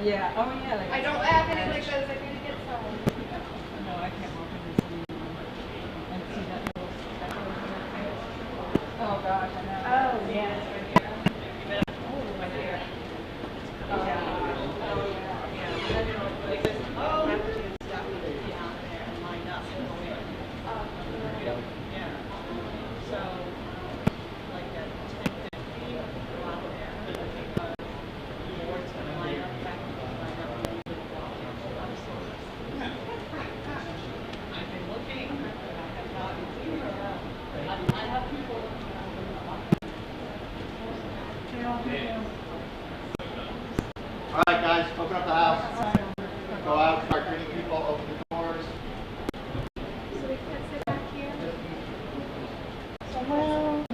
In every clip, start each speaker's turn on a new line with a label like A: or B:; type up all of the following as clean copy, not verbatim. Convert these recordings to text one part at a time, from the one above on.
A: Yeah. Oh yeah. Like
B: I don't have any like those. I need to get some.
A: No, I can't walk in this anymore. And see that little. Oh gosh, I know.
B: Oh yeah, it's right here.
A: Oh, right here.
B: Oh yeah. Oh yeah. Like this. Oh. Have to stuff down there and lined up and go in. Yeah. So like at 10:50, go out there. The board's gonna line up back. I've been looking. I have not seen her. I have people.
C: All right, guys, open up the house. Go out, start greeting people, open the doors.
B: So we can't sit back here?
A: Well.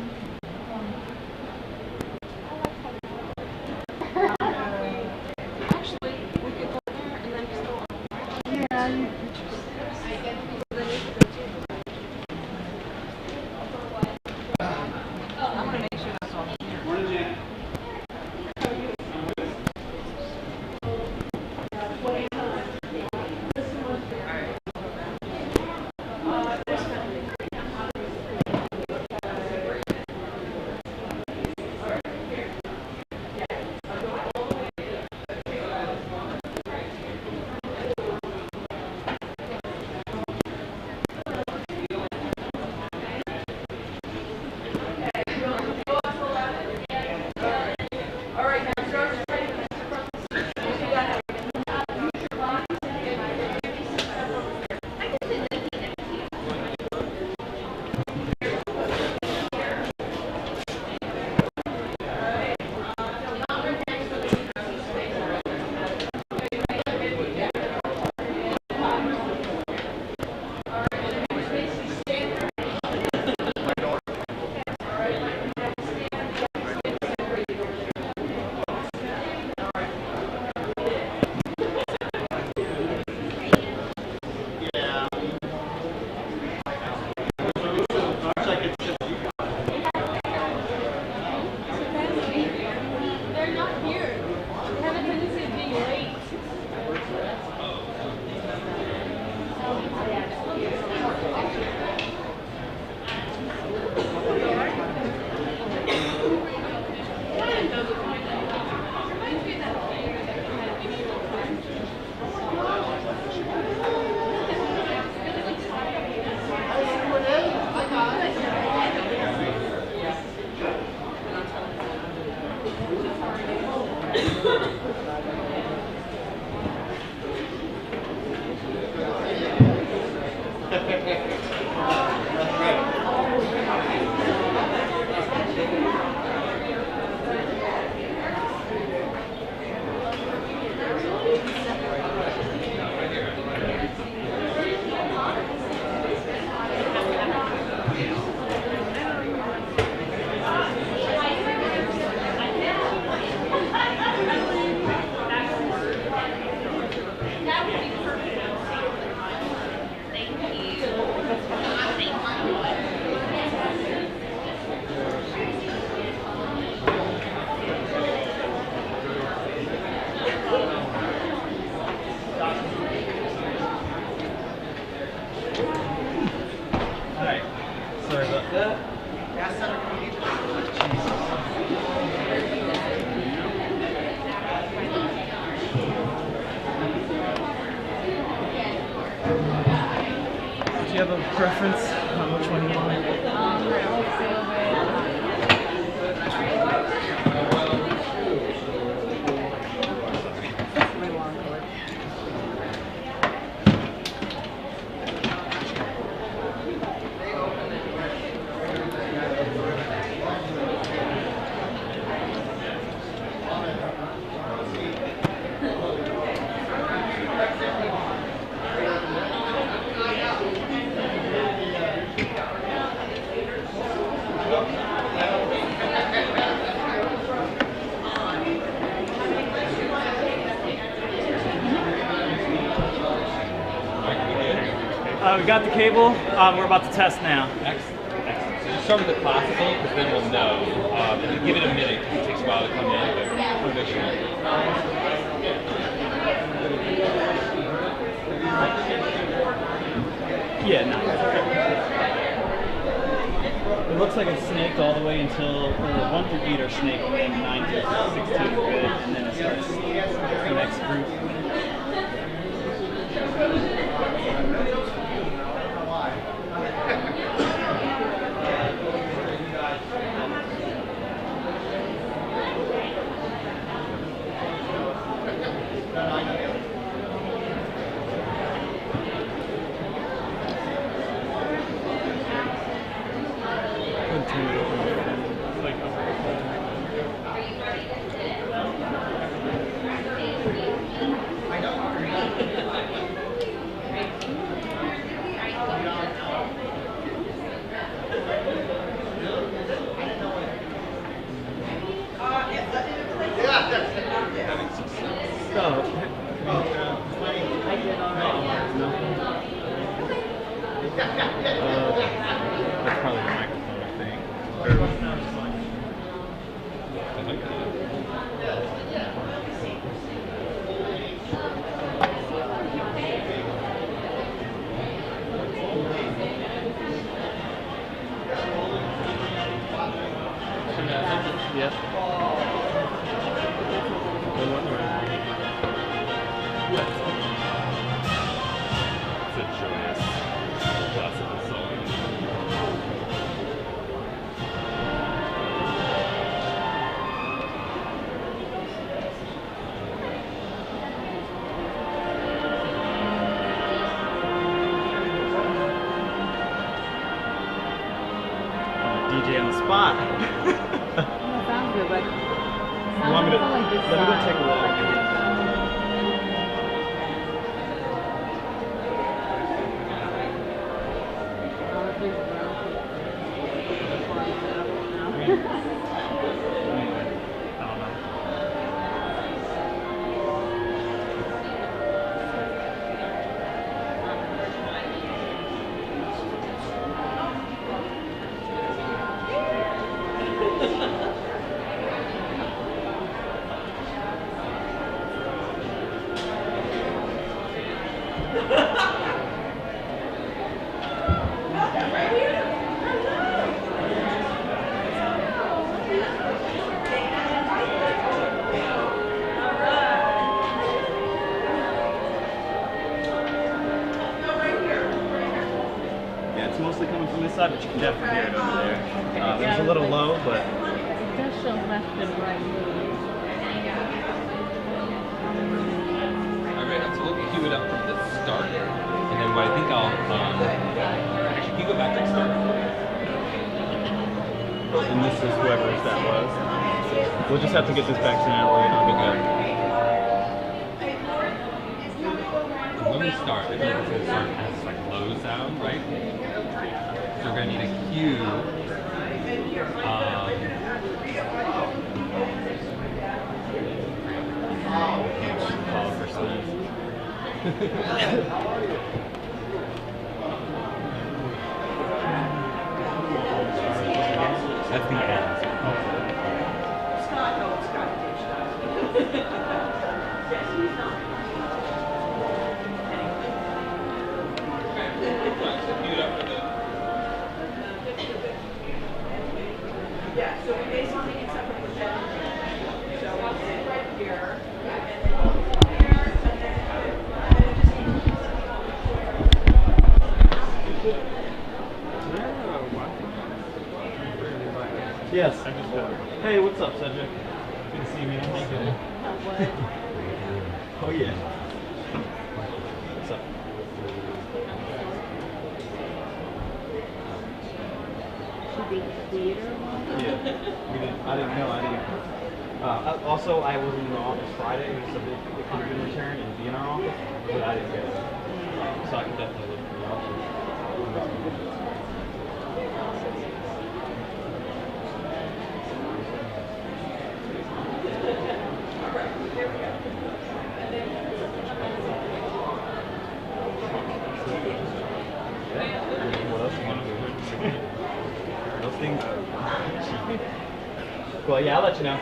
B: Actually, we could go there and then just go on.
A: Yeah. I want to make sure that's all here.
C: Morning, Jan.
B: They're not here. They have a tendency of being late.
C: Sorry about that. Do you have a preference on which one you want?
D: We got the cable. We're about to test now.
E: Excellent. Excellent. So just start with the classical, because then we'll know. And then give it a minute, because it takes a while to come in. But make sure.
D: Yeah, no. It looks like it's snaked all the way until 1 through 8 are snaked, and then 9 to 16 are good, and then it starts the next group.
E: That's probably the microphone, I think. I like that.
D: Yep.
E: It's a joyous, blessed song.
D: DJ on the spot.
A: Sounds good, but
D: You want me to? Let me go take a look. Yeah, it's mostly coming from this side, but you can definitely hear it over there. It was a little low, but
A: it does show left and right.
E: Alright, so we'll cue it up from the start. And then what I think I'll, actually, can you go back to the start?
D: and this is whoever's that was. We'll just have to get this back to Natalie and I'll be good.
E: When we start, I feel like it's going to start as like low sound, right? So we're going to need a cue.
D: Call for Steve.
E: That's the end.
B: Scott, no, Scott did stuff. Yes, he's not. Yeah, so we basically need something with that. So I'll sit right here, and then here, and then
D: Yes. Hey, what's up, Cedric? Good to see you, man. How you doing? Oh yeah. What's up?
A: Should be theater.
D: Yeah. We didn't. I didn't know. I didn't. Also, I was in the office Friday, so it could have been returned and be in our office, but I didn't get it. So I could definitely look for the office. Cool. Yeah, I'll let you know.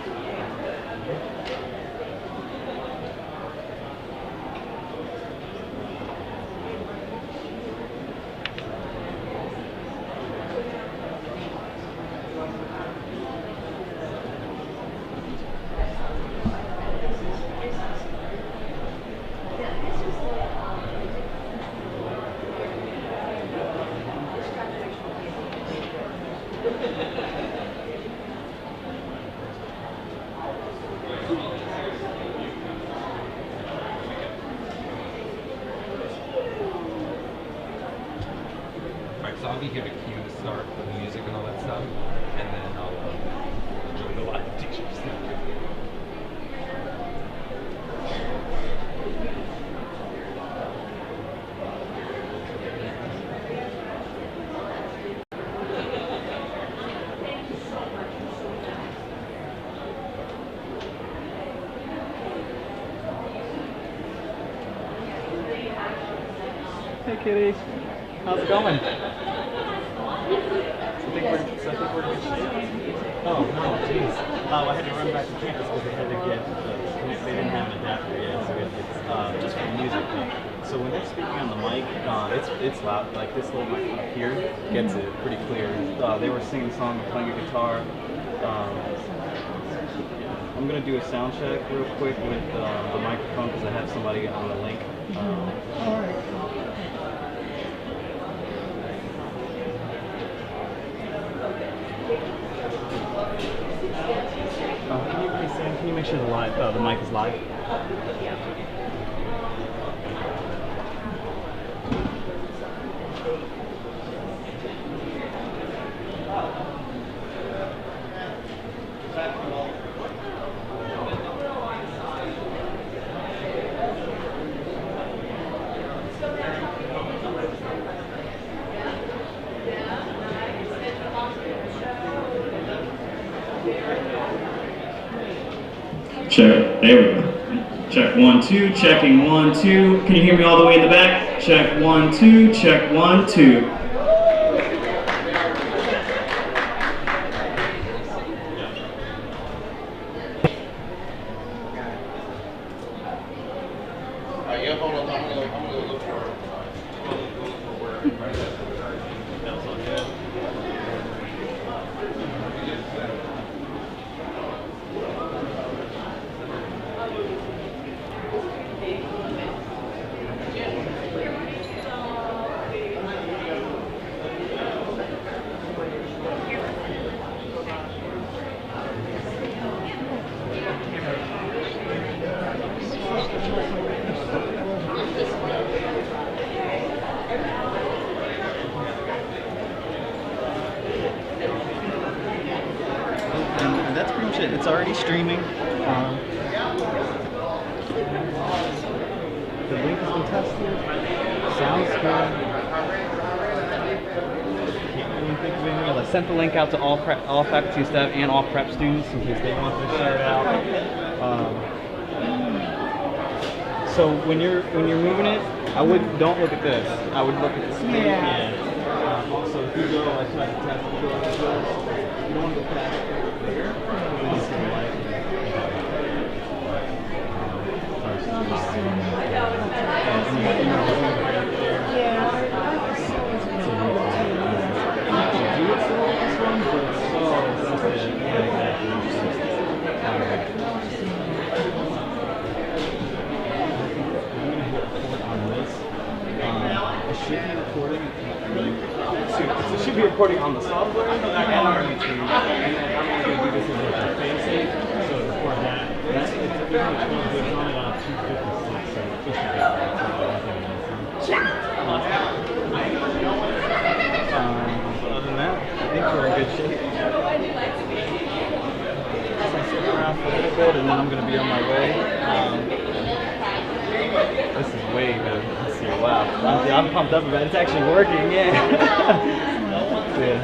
E: Right, so I'll be here to cue the start with the music and all that stuff, and then I'll enjoy the live teachers.
D: Hey, kitty. How's it going? I think we're in good shape. Oh, no, jeez. I had to run back to campus because they had to get, they didn't have an adapter yet, so we had to get, just for music. So when they're speaking on the mic, it's loud. Like this little mic up here gets it pretty clear. They were singing a song, playing a guitar. I'm going to do a sound check real quick with the microphone because I have somebody on the link. Can you make sure the mic is live?
F: Check. There we go. Check 1 2. Checking 1 2. Can you hear me all the way in the back? Check 1 2. Check 1 2.
C: Yeah, hold on. I'm gonna go look for it.
D: And that's pretty much it. It's already streaming. The link has been tested. Sounds good. Can't really think of anything else. I sent the link out to all faculty staff and all prep students in case they want to share it out. So when you're moving it, don't look at this. I would look at the screen.
A: Yeah.
D: Also, if you go, I tried to test it. You don't want to go past there. Because it's going to like. It should be recording on the software and on YouTube, and then I'm only going to do this as a fancy, so record that. It's on it on 256, so it should be but other than that, I think we're in good shape. I'm going to stick around for a little bit, and then I'm going to be on my way. This is way better than this year. Wow. I'm pumped up about it. It's actually working, yeah. Yeah.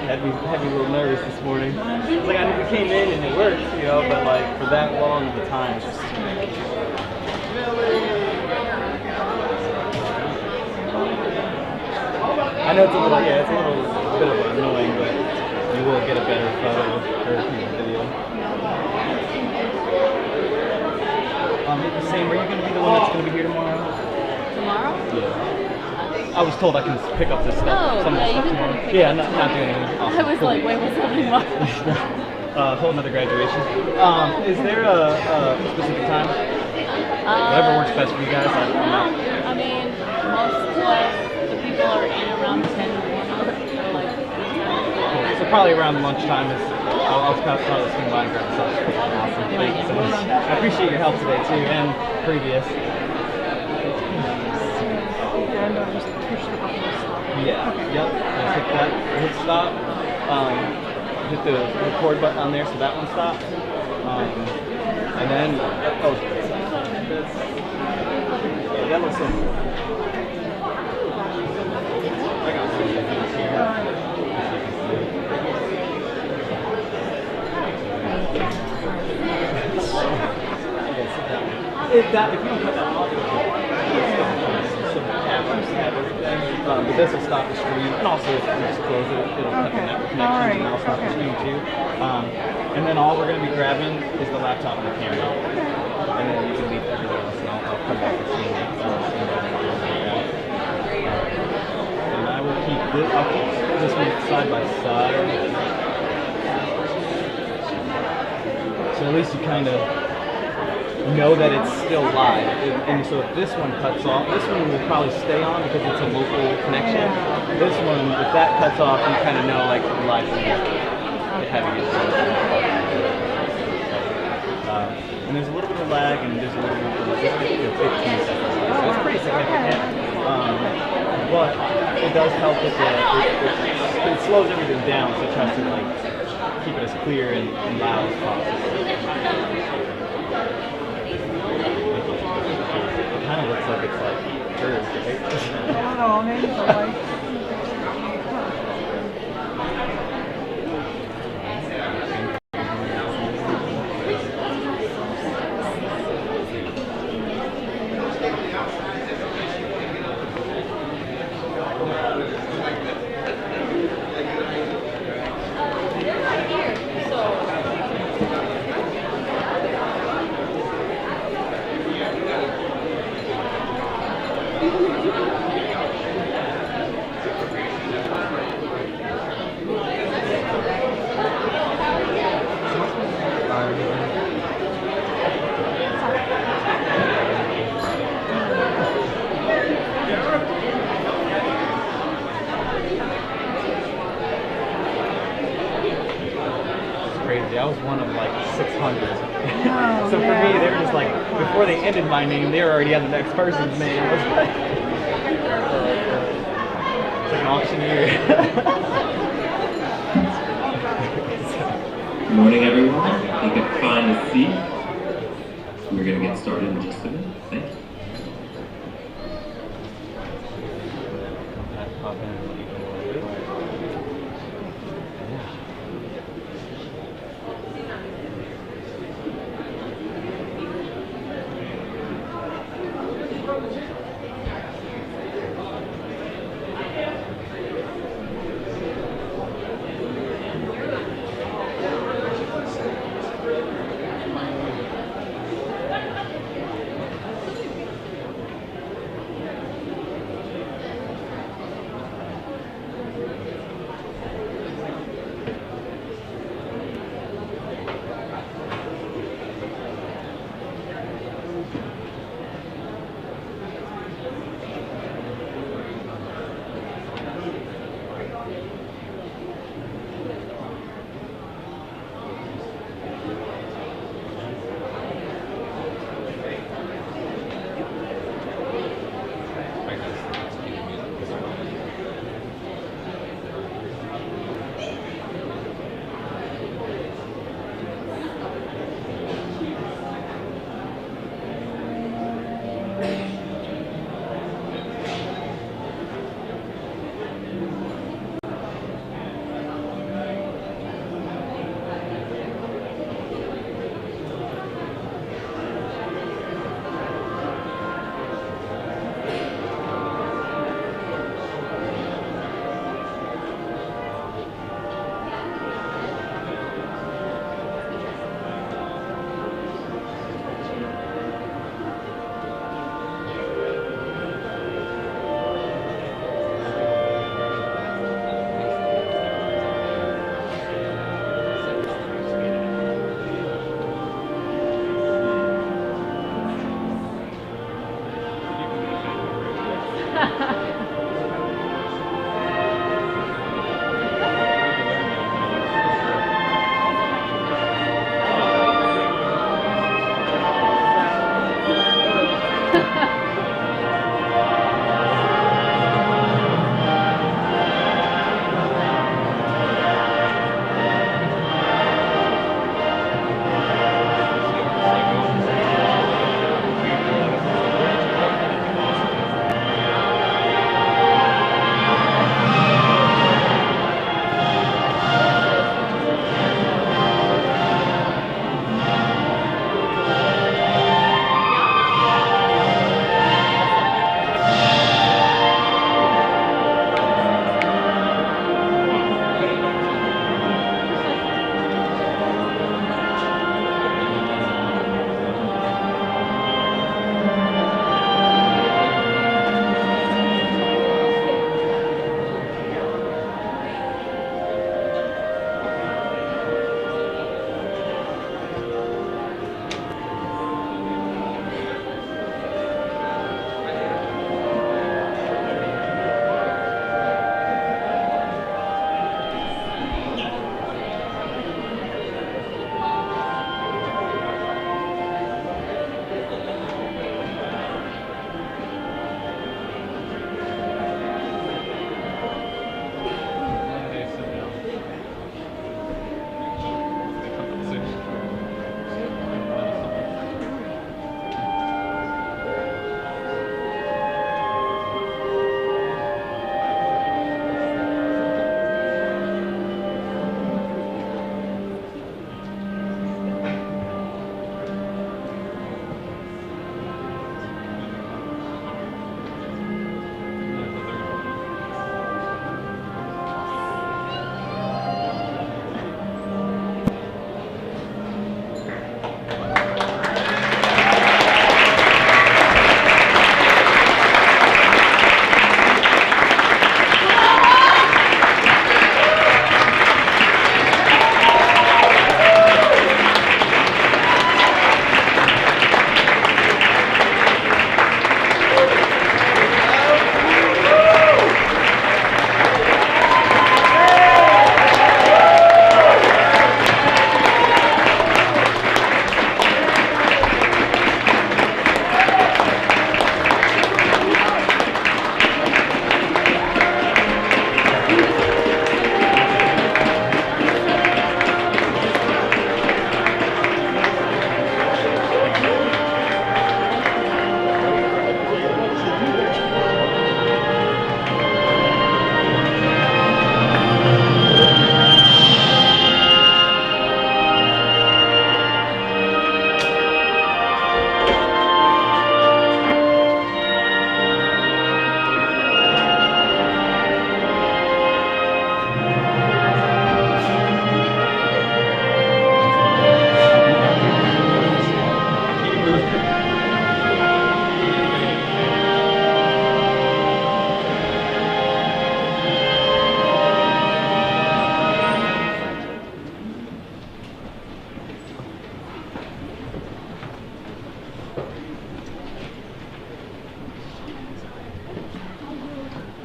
D: Had me a little nervous this morning. It's like I came in and it worked, you know, but like for that long of the time, it's just too much. I know it's a little bit of annoying, but you will get a better photo or video. Same, are you going to be the one that's going to be here tomorrow?
A: Tomorrow?
D: Yeah. I was told I can pick up this stuff.
A: Oh,
D: some of
A: yeah,
D: the
A: you
D: stuff
A: can
D: tomorrow.
A: come pick
D: Yeah,
A: it up
D: not doing anything. Awesome.
A: I was
D: Cool.
A: like, wait, what's happening tomorrow?
D: Whole another graduation. Is there a specific time? Whatever works best for you guys.
A: I mean, most of the people are in around 10 or like 10.
D: So probably around lunchtime is. I'll probably swing by and grab some. Awesome. Thank you so much. I appreciate your help today too, and previous.
A: And I'll just push the button to stop.
D: Yeah. Yep. Just hit that. Hit stop. Hit the record button on there, so that one stops. And then yeah, that looks simple. I got some things here. If you don't cut that off, but this will stop the stream, and also if you just close it, it'll cut the network connection, and I'll stop the stream too. And then all we're going to be grabbing is the laptop and the camera, and then you can leave everything else, and I'll come back and see it. And I will keep this. I'll keep this one side by side, so at least you kind of know that it's still live. And so if this one cuts off, this one will probably stay on because it's a local connection. This one, if that cuts off, you kind of know like the live stream is having it. And there's a little bit of lag, and there's a little bit of 15 seconds. So it's pretty significant. But it does help with it slows everything down, so it tries to like keep it as clear and loud as possible. Kind of looks like it's like birds, right?
A: I don't know, maybe the light.
D: I was one of like 600. So for me, they were just like, before they ended my name, they were already on the next person's name. It was like, it's like an auctioneer.
F: Good morning, everyone. You can find a seat. We're going to get started in just a minute. Thank you.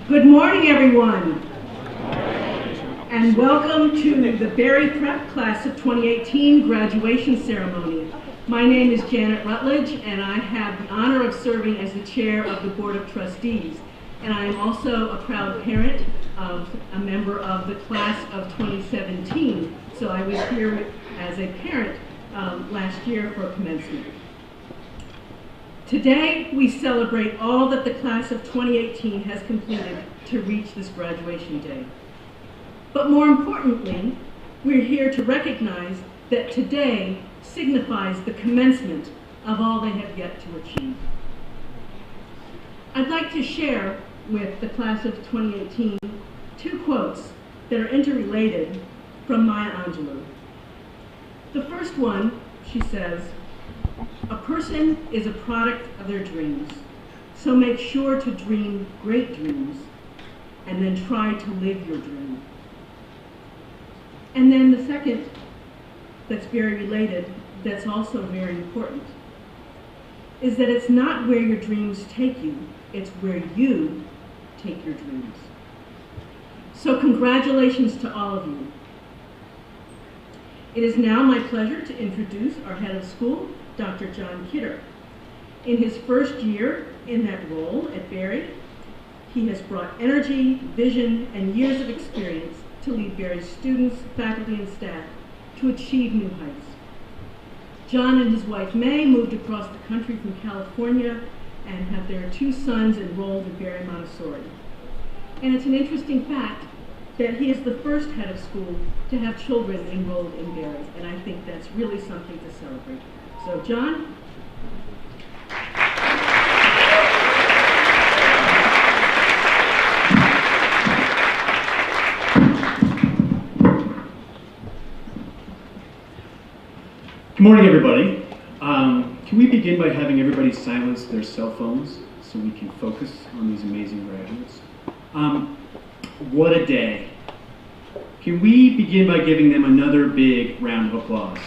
G: Good morning, everyone, and welcome to the Barrie Prep Class of 2018 graduation ceremony. My name is Janet Rutledge, and I have the honor of serving as the chair of the Board of Trustees. And I am also a proud parent of a member of the class of 2017. So I was here as a parent last year for commencement. Today, we celebrate all that the class of 2018 has completed to reach this graduation day. But more importantly, we're here to recognize that today signifies the commencement of all they have yet to achieve. I'd like to share with the class of 2018 two quotes that are interrelated from Maya Angelou. The first one, she says, "A person is a product of their dreams, so make sure to dream great dreams and then try to live your dream." And then the second, that's very related, that's also very important. is that it's not where your dreams take you, it's where you take your dreams. So congratulations to all of you. It is now my pleasure to introduce our head of school, Dr. John Kidder. In his first year in that role at Barrie, he has brought energy, vision, and years of experience to lead Barrie's students, faculty, and staff to achieve new heights. John and his wife May moved across the country from California and have their 2 sons enrolled in Barrie Montessori. And it's an interesting fact that he is the first head of school to have children enrolled in Barrie, and I think that's really something to celebrate. So, John?
F: Good morning, everybody. Can we begin by having everybody silence their cell phones so we can focus on these amazing graduates? What a day. Can we begin by giving them another big round of applause?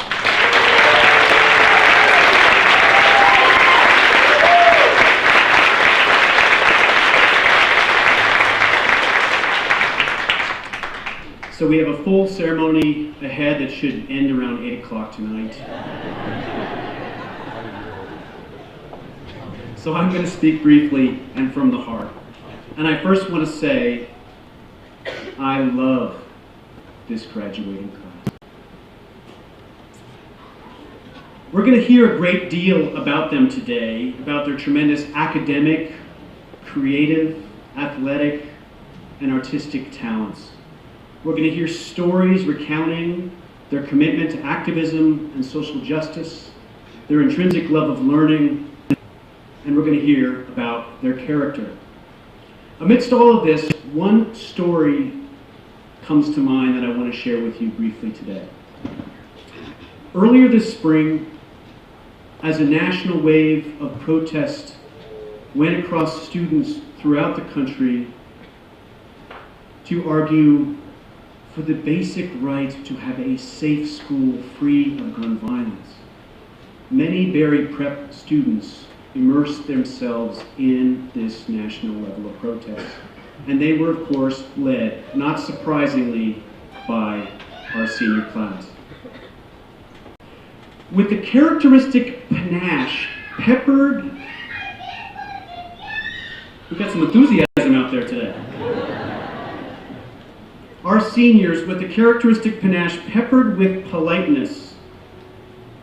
F: So we have a full ceremony ahead that should end around 8 o'clock tonight. So I'm going to speak briefly and from the heart. And I first want to say, I love this graduating class. We're going to hear a great deal about them today, about their tremendous academic, creative, athletic, and artistic talents. We're going to hear stories recounting their commitment to activism and social justice, their intrinsic love of learning, and we're going to hear about their character. Amidst all of this, one story comes to mind that I want to share with you briefly today. Earlier this spring, as a national wave of protest went across students throughout the country to argue for the basic right to have a safe school free of gun violence, many Barrie Prep students immersed themselves in this national level of protest. And they were, of course, led, not surprisingly, by our senior class. With the characteristic panache peppered, we've got some enthusiasm out there today. Our seniors, with the characteristic panache peppered with politeness,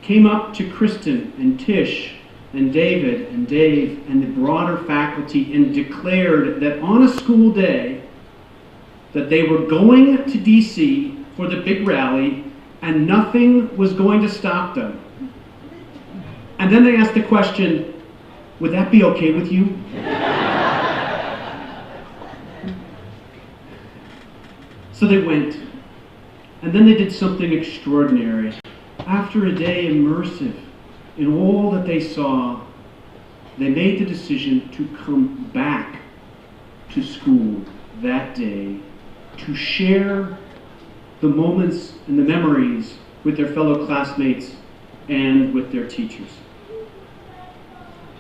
F: came up to Kristen and Tish and David and Dave and the broader faculty and declared that on a school day that they were going to DC for the big rally and nothing was going to stop them. And then they asked the question, would that be okay with you? So they went, and then they did something extraordinary. After a day immersive in all that they saw, they made the decision to come back to school that day to share the moments and the memories with their fellow classmates and with their teachers.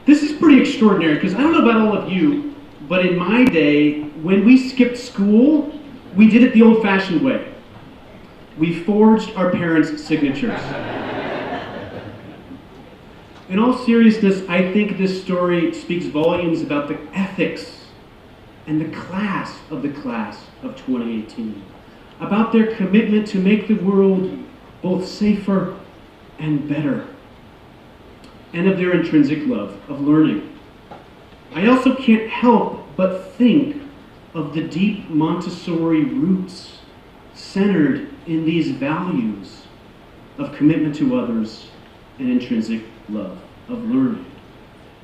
F: This is pretty extraordinary because I don't know about all of you, but in my day, when we skipped school, we did it the old-fashioned way. We forged our parents' signatures. In all seriousness, I think this story speaks volumes about the ethics and the class of 2018, about their commitment to make the world both safer and better, and of their intrinsic love of learning. I also can't help but think of the deep Montessori roots centered in these values of commitment to others and intrinsic love of learning.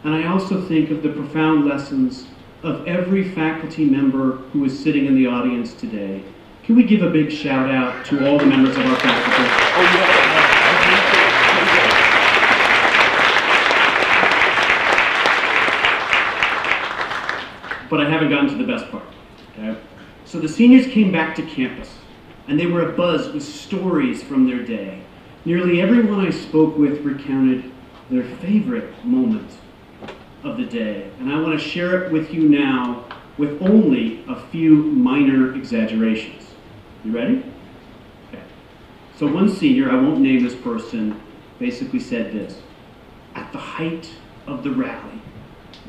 F: And I also think of the profound lessons of every faculty member who is sitting in the audience today. Can we give a big shout out to all the members of our faculty? But I haven't gotten to the best part. Okay? So the seniors came back to campus, and they were abuzz with stories from their day. Nearly everyone I spoke with recounted their favorite moment of the day, and I want to share it with you now with only a few minor exaggerations. You ready? Okay. So one senior, I won't name this person, basically said this: at the height of the rally,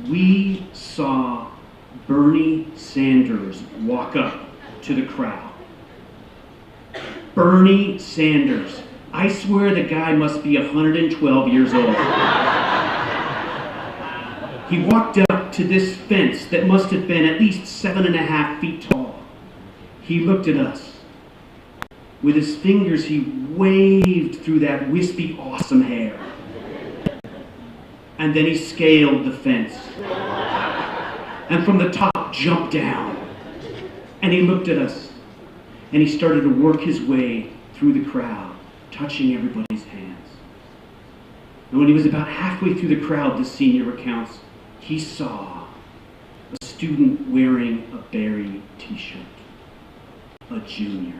F: we saw Bernie Sanders walk up to the crowd. Bernie Sanders. I swear the guy must be 112 years old. He walked up to this fence that must have been at least 7.5 feet tall. He looked at us. With his fingers, he waved through that wispy, awesome hair. And then he scaled the fence. And from the top, jumped down. And he looked at us. And he started to work his way through the crowd, touching everybody's hands. And when he was about halfway through the crowd, the senior recounts, he saw a student wearing a Barrie t-shirt, a junior.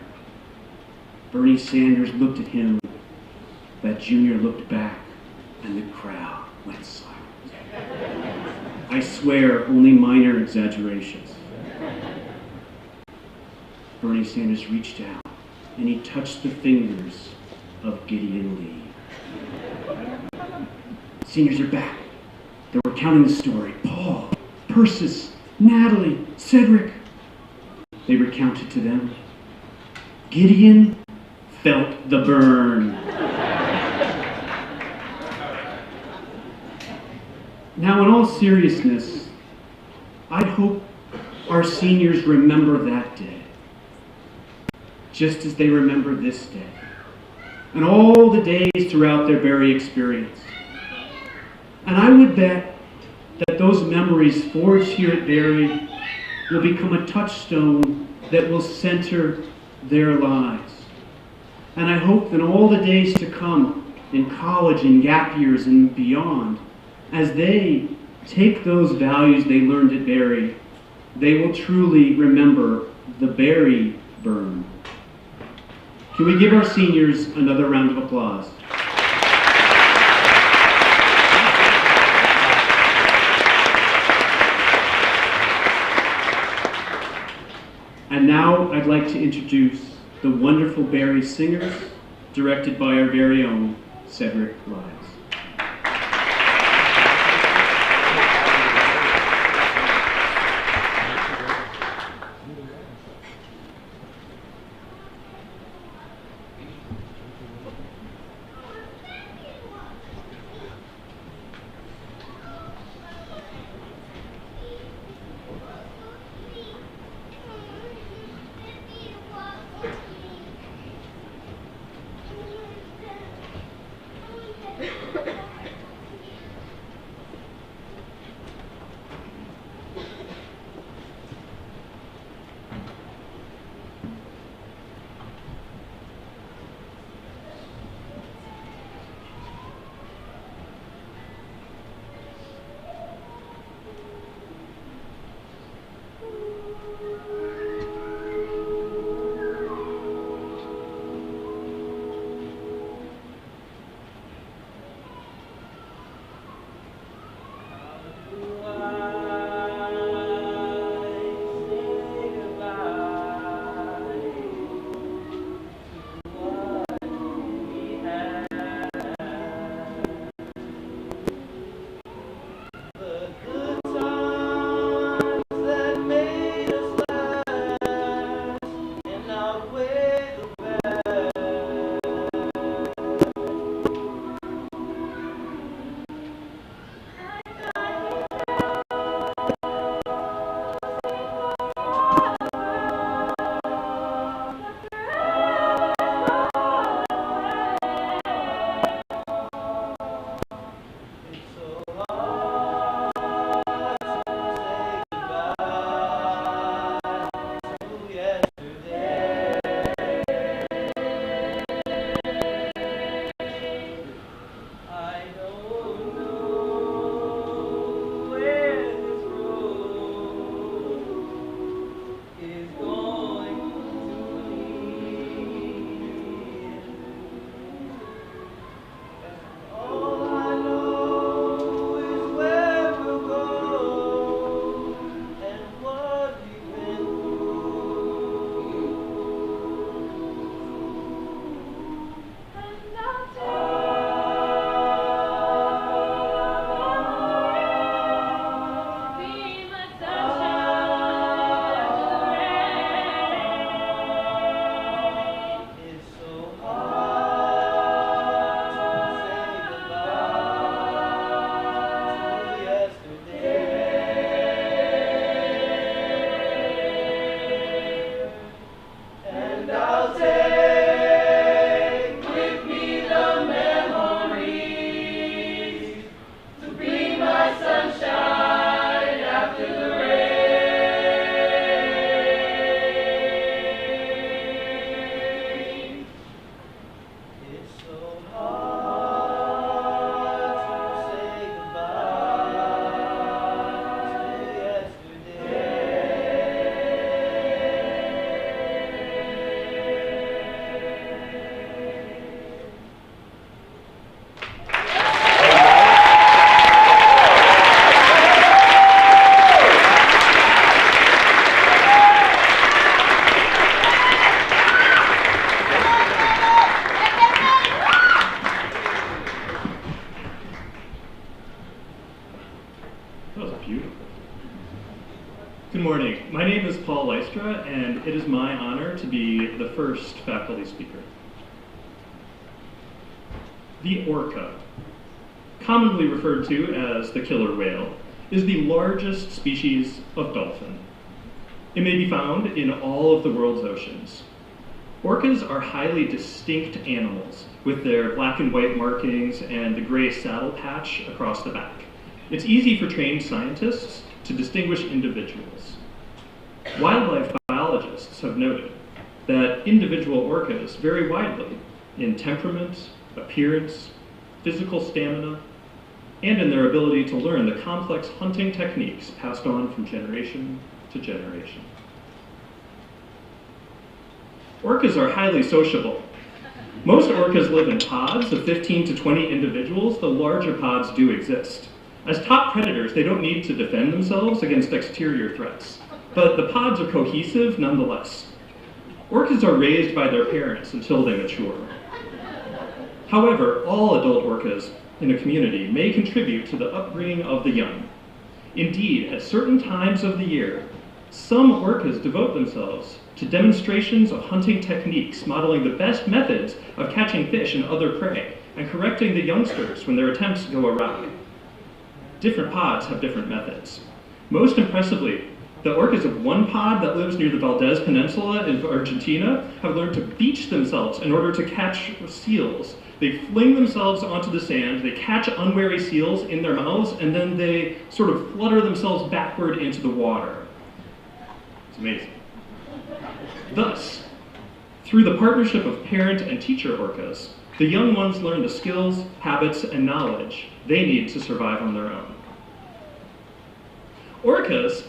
F: Bernie Sanders looked at him, that junior looked back, and the crowd went silent. I swear, only minor exaggerations. Bernie Sanders reached out, and he touched the fingers of Gideon Lee. Seniors are back. They were recounting the story. Paul, Persis, Natalie, Cedric. They recounted to them. Gideon felt the burn. Now, in all seriousness, I hope our seniors remember that day, just as they remember this day, and all the days throughout their Barrie experience. And I would bet that those memories forged here at Barrie will become a touchstone that will center their lives. And I hope that all the days to come in college and gap years and beyond, as they take those values they learned at Barrie, they will truly remember the Barrie burn. Can we give our seniors another round of applause? And now I'd like to introduce the wonderful Barrie singers, directed by our very own Cedric Lyles.
H: beautiful. Good morning. My name is Paul Lystra, and it is my honor to be the first faculty speaker. The orca, commonly referred to as the killer whale, is the largest species of dolphin. It may be found in all of the world's oceans. Orcas are highly distinct animals with their black and white markings and the gray saddle patch across the back. It's easy for trained scientists to distinguish individuals. Wildlife biologists have noted that individual orcas vary widely in temperament, appearance, physical stamina, and in their ability to learn the complex hunting techniques passed on from generation to generation. Orcas are highly sociable. Most orcas live in pods of 15 to 20 individuals, though larger pods do exist. As top predators, they don't need to defend themselves against exterior threats, but the pods are cohesive nonetheless. Orcas are raised by their parents until they mature. However, all adult orcas in a community may contribute to the upbringing of the young. Indeed, at certain times of the year, some orcas devote themselves to demonstrations of hunting techniques, modeling the best methods of catching fish and other prey, and correcting the youngsters when their attempts go awry. Different pods have different methods. Most impressively, the orcas of one pod that lives near the Valdez Peninsula in Argentina have learned to beach themselves in order to catch seals. They fling themselves onto the sand, they catch unwary seals in their mouths, and then they sort of flutter themselves backward into the water. It's amazing. Thus, through the partnership of parent and teacher orcas, the young ones learn the skills, habits, and knowledge they need to survive on their own. Orcas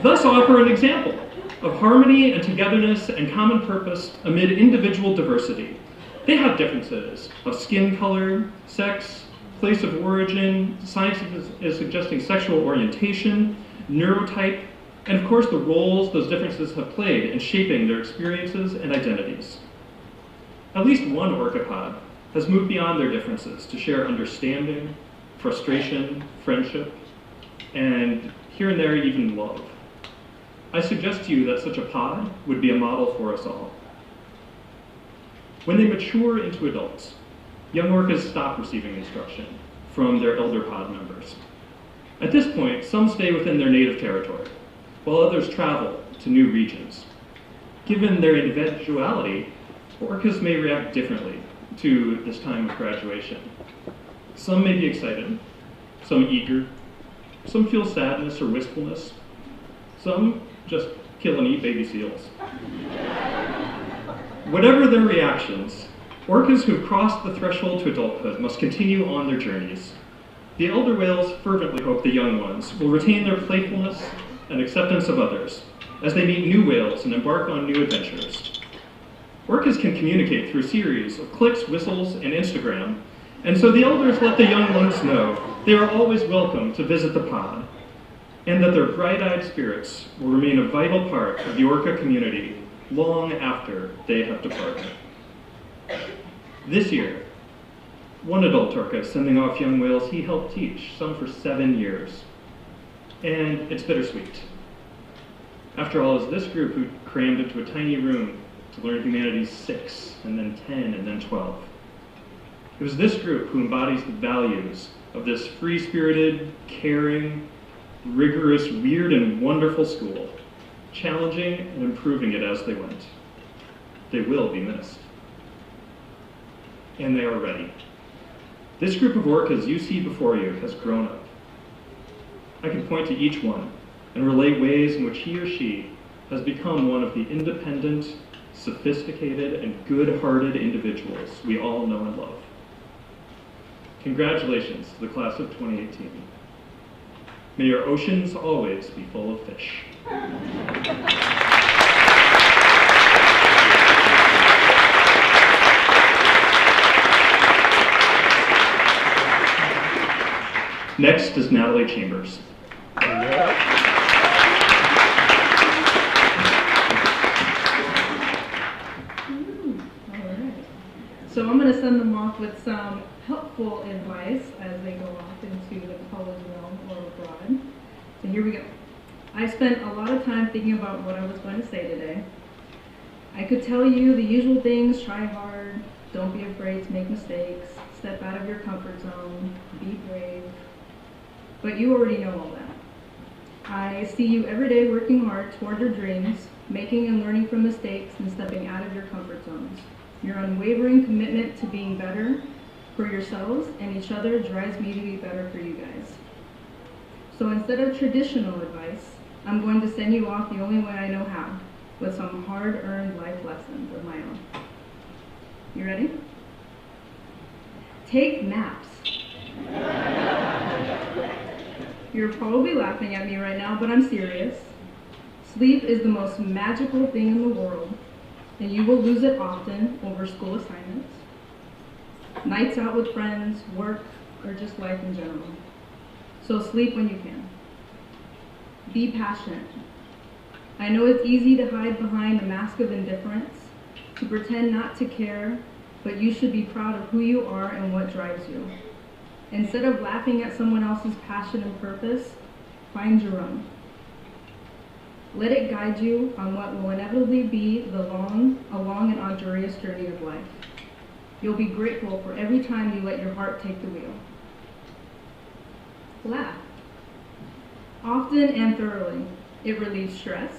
H: thus offer an example of harmony and togetherness and common purpose amid individual diversity. They have differences of skin color, sex, place of origin, science is suggesting sexual orientation, neurotype, and of course the roles those differences have played in shaping their experiences and identities. At least one orcapod has moved beyond their differences to share understanding, frustration, friendship, and here and there even love. I suggest to you that such a pod would be a model for us all. When they mature into adults, young orcas stop receiving instruction from their elder pod members. At this point, some stay within their native territory, while others travel to new regions. Given their individuality, orcas may react differently to this time of graduation. Some may be excited, some eager, some feel sadness or wistfulness, some just kill and eat baby seals. Whatever their reactions, orcas who've crossed the threshold to adulthood must continue on their journeys. The elder whales fervently hope the young ones will retain their playfulness and acceptance of others as they meet new whales and embark on new adventures. Orcas can communicate through a series of clicks, whistles, and Instagram, and so the elders let the young ones know they are always welcome to visit the pod, and that their bright-eyed spirits will remain a vital part of the orca community long after they have departed. This year, one adult orca is sending off young whales he helped teach, some for 7 years. And it's bittersweet. After all, it's this group who crammed into a tiny room to learn humanities 6, and then 10, and then 12. It was this group who embodies the values of this free-spirited, caring, rigorous, weird, and wonderful school, challenging and improving it as they went. They will be missed. And they are ready. This group of orcas you see before you has grown up. I can point to each one and relate ways in which he or she has become one of the independent, sophisticated, and good-hearted individuals we all know and love. Congratulations to the class of 2018. May your oceans always be full of fish. Next is Natalie Chambers.
I: So I'm going to send them off with some helpful advice as they go off into the college realm or abroad. And here we go. I spent a lot of time thinking about what I was going to say today. I could tell you the usual things: try hard, don't be afraid to make mistakes, step out of your comfort zone, be brave. But you already know all that. I see you every day working hard toward your dreams, making and learning from mistakes and stepping out of your comfort zones. Your unwavering commitment to being better for yourselves and each other drives me to be better for you guys. So instead of traditional advice, I'm going to send you off the only way I know how, with some hard-earned life lessons of my own. You ready? Take naps. You're probably laughing at me right now, but I'm serious. Sleep is the most magical thing in the world, and you will lose it often over school assignments, nights out with friends, work, or just life in general. So sleep when you can. Be passionate. I know it's easy to hide behind a mask of indifference, to pretend not to care, but you should be proud of who you are and what drives you. Instead of laughing at someone else's passion and purpose, find your own. Let it guide you on what will inevitably be a long and arduous journey of life. You'll be grateful for every time you let your heart take the wheel. Laugh. Often and thoroughly. It relieves stress.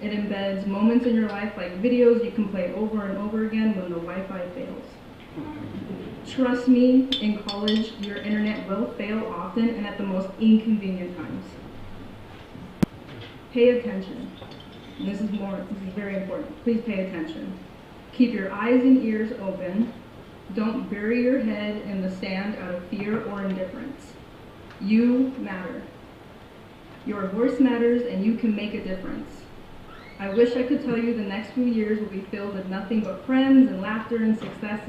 I: It embeds moments in your life like videos you can play over and over again when the Wi-Fi fails. Trust me, in college, your internet will fail often and at the most inconvenient times. Pay attention. And this is very important. Please pay attention. Keep your eyes and ears open. Don't bury your head in the sand out of fear or indifference. You matter. Your voice matters and you can make a difference. I wish I could tell you the next few years will be filled with nothing but friends and laughter and success,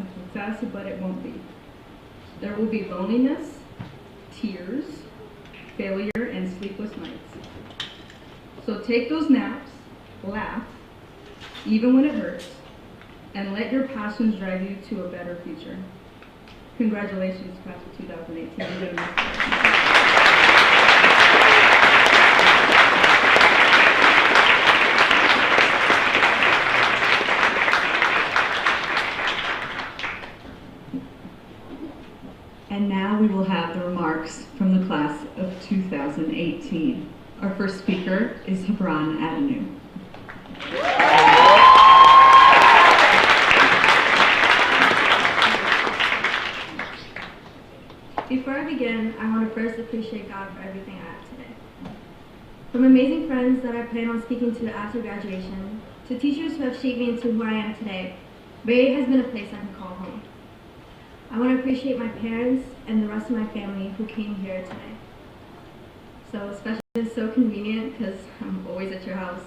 I: but it won't be. There will be loneliness, tears, failure, and sleepless nights. So take those naps, laugh, even when it hurts, and let your passions drive you to a better future. Congratulations, class of 2018. You're doing this.
J: And now we will have the remarks from the class of 2018. Our first speaker is Hebron Avenue.
K: Before I begin, I want to first appreciate God for everything I have today. From amazing friends that I plan on speaking to after graduation, to teachers who have shaped me into who I am today, Barrie has been a place I can call home. I want to appreciate my parents and the rest of my family who came here today. So especially it's so convenient because I'm always at your house.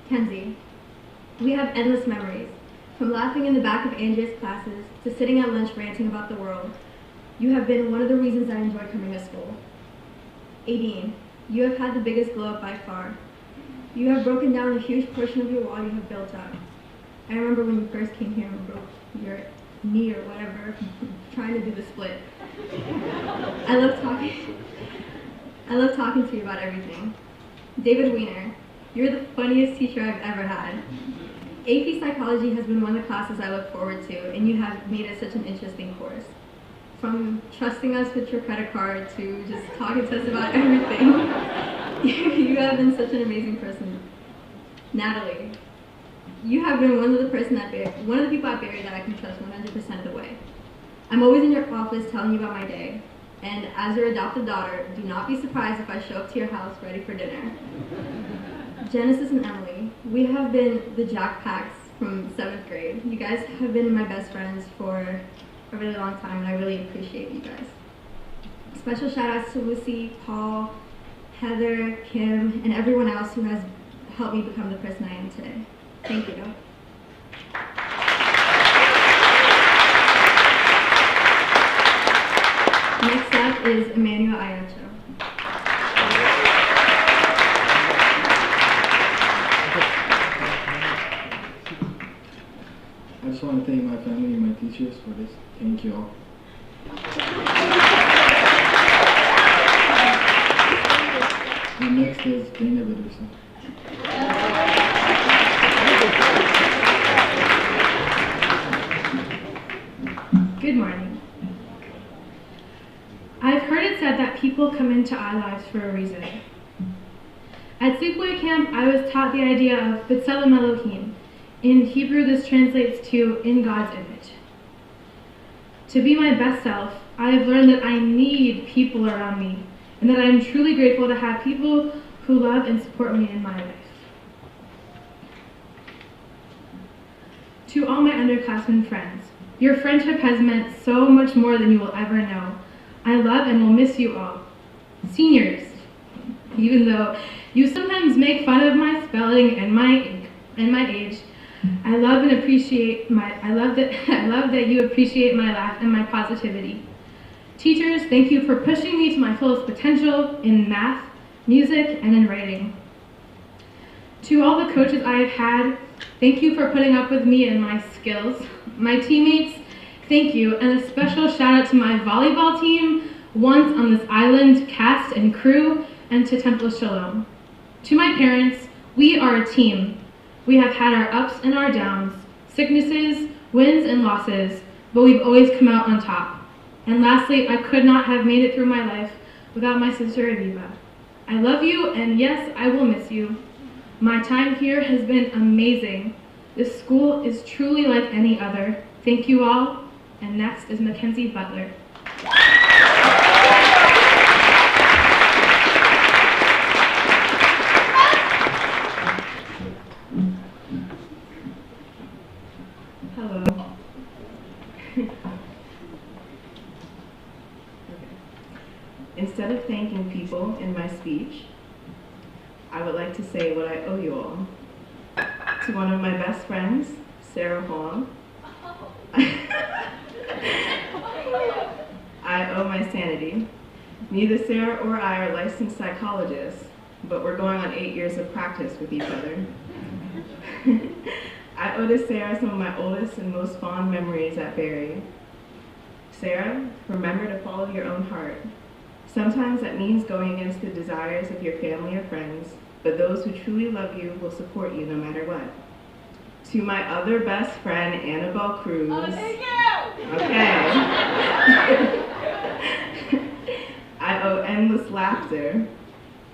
K: Kenzie, we have endless memories, from laughing in the back of Andrea's classes to sitting at lunch ranting about the world. You have been one of the reasons I enjoy coming to school. Aideen, you have had the biggest glow up by far. You have broken down a huge portion of your wall you have built up. I remember when you first came here and broke your knee or whatever, trying to do the split. I love talking to you about everything. David Weiner, you're the funniest teacher I've ever had. AP Psychology has been one of the classes I look forward to, and you have made it such an interesting course. From trusting us with your credit card to just talking to us about everything. You have been such an amazing person. Natalie, you have been one of the people at Barrie that I can trust 100% of the way. I'm always in your office telling you about my day, and as your adopted daughter, do not be surprised if I show up to your house ready for dinner. Genesis and Emily, we have been the Jack Packs from 7th grade. You guys have been my best friends for a really long time, and I really appreciate you guys. Special shout outs to Lucy, Paul, Heather, Kim, and everyone else who has helped me become the person I am today. Thank you. Next up is Emmanuel Ayacho.
L: I just want to thank my family and my teachers for this. Thank you all. And next is Dana Vitterson.
M: Good morning. I've heard it said that people come into our lives for a reason. At sleepaway camp, I was taught the idea of B'Tselem Elohim. In Hebrew, this translates to in God's image. To be my best self, I have learned that I need people around me, and that I am truly grateful to have people who love and support me in my life. To all my underclassmen friends, your friendship has meant so much more than you will ever know. I love and will miss you all. Seniors, even though you sometimes make fun of my spelling and my age, I love that you appreciate my laugh and my positivity. Teachers, thank you for pushing me to my fullest potential in math, music, and in writing. To all the coaches I have had, thank you for putting up with me and my skills. My teammates, thank you, and a special shout out to my volleyball team, once on this island, cast and crew, and to Temple Shalom. To my parents, we are a team. We have had our ups and our downs, sicknesses, wins and losses, but we've always come out on top. And lastly, I could not have made it through my life without my sister Aviva. I love you, and yes, I will miss you. My time here has been amazing. This school is truly like any other. Thank you all. And next is Mackenzie Butler.
N: Hello. Instead of thanking people in my speech, I would like to say what I owe you all. To one of my best friends, Sarah Huang, I owe my sanity. Neither Sarah or I are licensed psychologists, but we're going on 8 years of practice with each other. I owe to Sarah some of my oldest and most fond memories at Barrie. Sarah, remember to follow your own heart. Sometimes that means going against the desires of your family or friends, but those who truly love you will support you no matter what. To my other best friend, Annabelle Cruz. Oh, thank you! Okay. I owe endless laughter.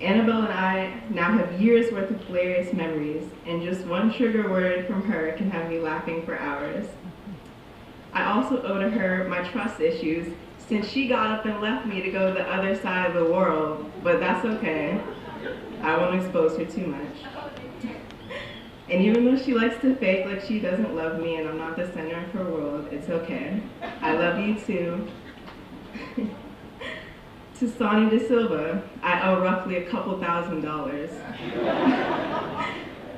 N: Annabelle and I now have years worth of hilarious memories, and just one trigger word from her can have me laughing for hours. I also owe to her my trust issues, since she got up and left me to go to the other side of the world, but that's okay. I won't expose her too much. And even though she likes to fake like she doesn't love me and I'm not the center of her world, it's okay. I love you too. To Sonny De Silva, I owe roughly a couple $1,000s.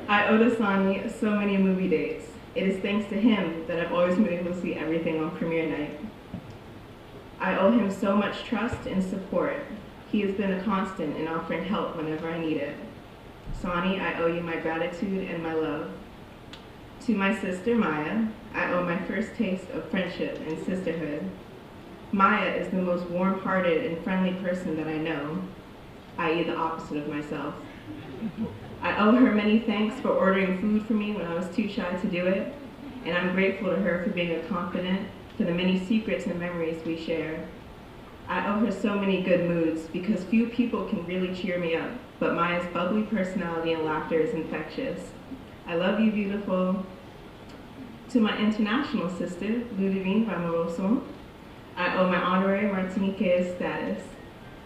N: I owe to Sonny so many movie dates. It is thanks to him that I've always been able to see everything on premiere night. I owe him so much trust and support. He has been a constant in offering help whenever I need it. Sonny, I owe you my gratitude and my love. To my sister, Maya, I owe my first taste of friendship and sisterhood. Maya is the most warm-hearted and friendly person that I know, i.e. the opposite of myself. I owe her many thanks for ordering food for me when I was too shy to do it, and I'm grateful to her for being a confidant, for the many secrets and memories we share. I owe her so many good moods because few people can really cheer me up, but Maya's bubbly personality and laughter is infectious. I love you, beautiful. To my international sister, Ludivine Vamoroso, I owe my honorary Martiniquez status.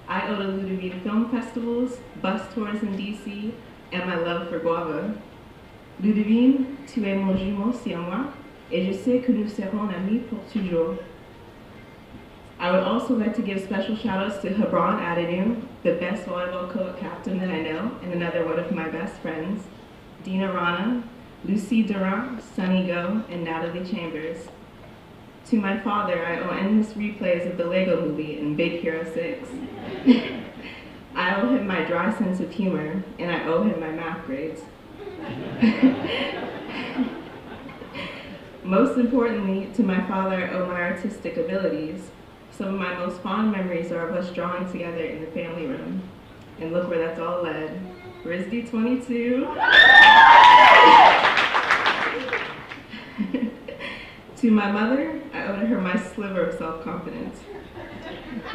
N: I owe to Ludivine film festivals, bus tours in DC, and my love for guava. Ludivine, tu es mon jumeau si moi, et je sais que nous serons amis pour toujours. I would also like to give special shout-outs to Hebron Adenu, the best volleyball co-captain that I know, and another one of my best friends, Dina Rana, Lucy Durant, Sunny Go, and Natalie Chambers. To my father, I owe endless replays of the Lego movie and Big Hero 6. I owe him my dry sense of humor, and I owe him my math grades. Most importantly, to my father, I owe my artistic abilities. Some of my most fond memories are of us drawing together in the family room. And look where that's all led. RISD 22. To my mother, I owe her my sliver of self-confidence.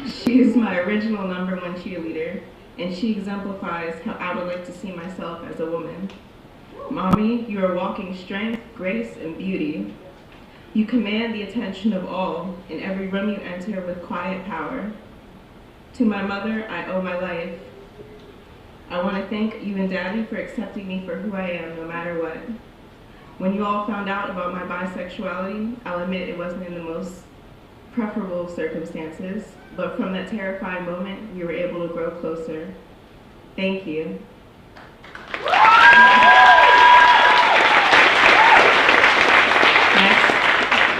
N: She is my original #1 cheerleader, and she exemplifies how I would like to see myself as a woman. Mommy, you are walking strength, grace, and beauty. You command the attention of all in every room you enter with quiet power. To my mother, I owe my life. I want to thank you and Daddy for accepting me for who I am, no matter what. When you all found out about my bisexuality, I'll admit it wasn't in the most preferable circumstances, but from that terrifying moment, we were able to grow closer. Thank you.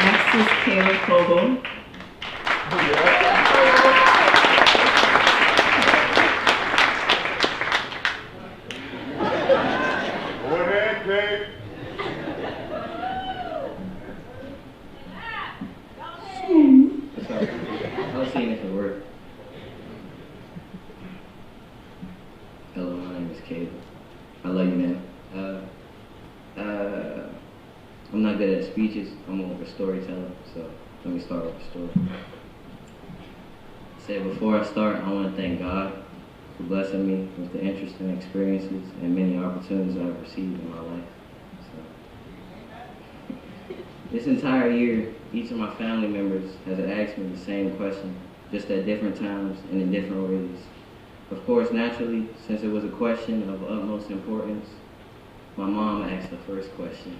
N: Next is Caleb Coble.
C: Go ahead, Craig.
L: Sorry. I was seeing if it worked. Hello, my name is Caleb. I love you, man. I'm not good at speeches. I'm more of a storyteller, so let me start with a story. Before I start, I want to thank God for blessing me with the interesting experiences and many opportunities I've received in my life. So, this entire year, each of my family members has asked me the same question, just at different times and in different ways. Of course, naturally, since it was a question of utmost importance, my mom asked the first question.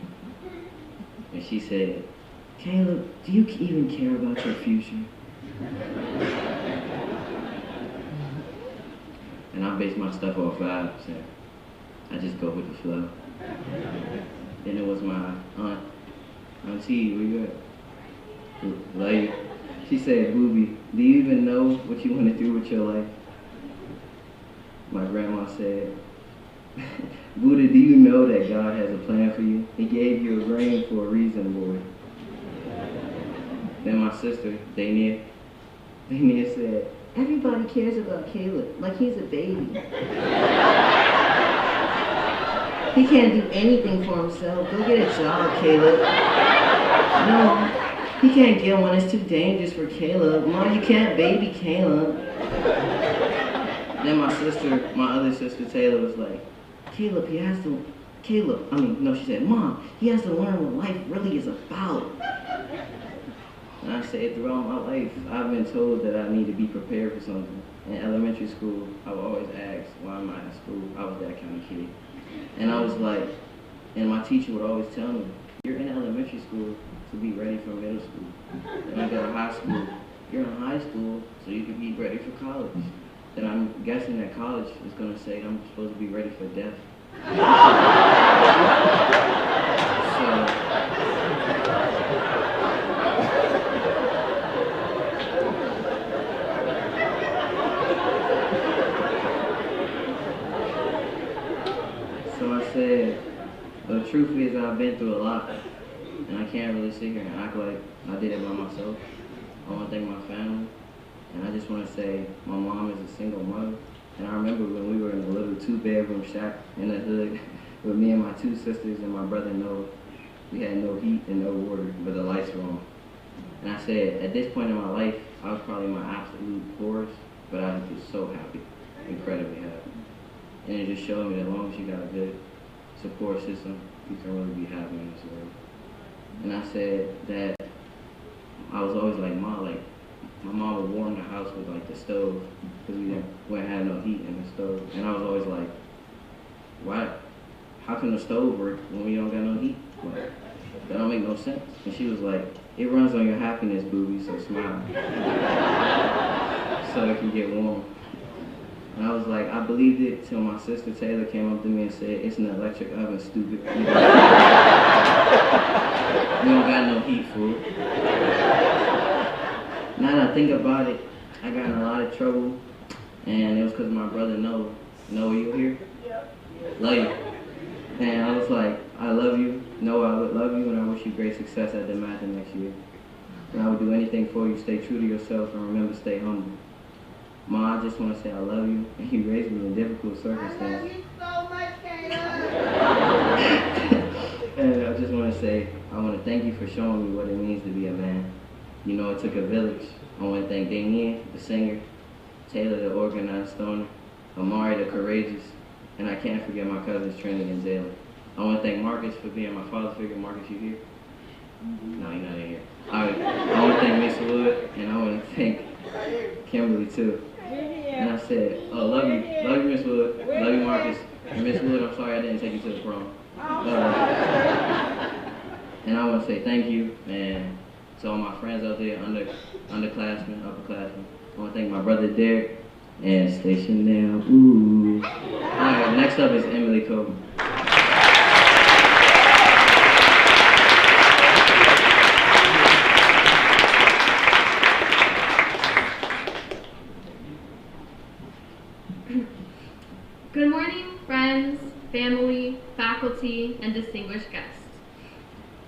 L: And she said, "Caleb, do you even care about your future?" And I base my stuff off vibes, and I just go with the flow. Then it was my aunt, Auntie, where you at? Like, she said, "Booby, do you even know what you want to do with your life?" My grandma said, "Buddha, do you know that God has a plan for you? He gave you a brain for a reason, boy." Then my sister, Dania said, "Everybody cares about Caleb like he's a baby. He can't do anything for himself. Go get a job, Caleb." "No, he can't get one. It's too dangerous for Caleb. Mom, you can't baby Caleb." Then my other sister Taylor was like, she said, "Mom, he has to learn what life really is about." And I said, throughout my life, I've been told that I need to be prepared for something. In elementary school, I would always ask, why am I in school? I was that kind of kid. And I was like, and my teacher would always tell me, you're in elementary school to be ready for middle school. Then I go to high school, you're in high school so you can be ready for college. Then I'm guessing that college is going to say I'm supposed to be ready for death. So I said, the truth is I've been through a lot, and I can't really sit here and act like I did it by myself. I want to thank my family, and I just want to say my mom is a single mother, and I remember when we were in a little 2-bedroom shack in the hood with me and my 2 sisters and my brother Noah. We had no heat and no water, but the lights were on. And I said, at this point in my life, I was probably my absolute poorest, but I was just so happy, incredibly happy. And it just showed me that as long as you got a good support system, you can really be happy in this world. And I said that I was always like, my mom would warm the house with like the stove, because we wouldn't have no heat in the stove. And I was always like, why? How can the stove work when we don't got no heat? Like, that don't make no sense. And she was like, it runs on your happiness, booby, so smile. So it can get warm. And I was like, I believed it till my sister Taylor came up to me and said, it's an electric oven, stupid. We don't got no heat, fool. Now that I think about it, I got in a lot of trouble, and it was because my brother Noah. Noah, you here? Yep. Love you. And I was like, I love you. Noah, I would love you, and I wish you great success at the marathon next year. And I would do anything for you. Stay true to yourself, and remember, stay humble. Ma, I just want to say I love you, and you raised me in difficult
B: I
L: circumstances.
B: love you so much, Caleb.
L: And I just want to say, I want to thank you for showing me what it means to be a man. You know, it took a village. I want to thank Damien, the singer, Taylor, the organized stoner, Amari, the courageous, and I can't forget my cousins, Trinity and Zayla. I want to thank Marcus for being my father figure. Marcus, you here? No, you're not in here. I want to thank Miss Wood, and I want to thank Kimberly, too. And I said, oh, love you, Miss Wood, love you, Marcus. And Miss Wood, I'm sorry I didn't take you to the prom. And I want to say thank you, and to all my friends out there, underclassmen, upperclassmen. I want to thank my brother Derek, and station down, ooh. All right, next up is Emily Coben.
M: Good morning, friends, family, faculty, and distinguished guests.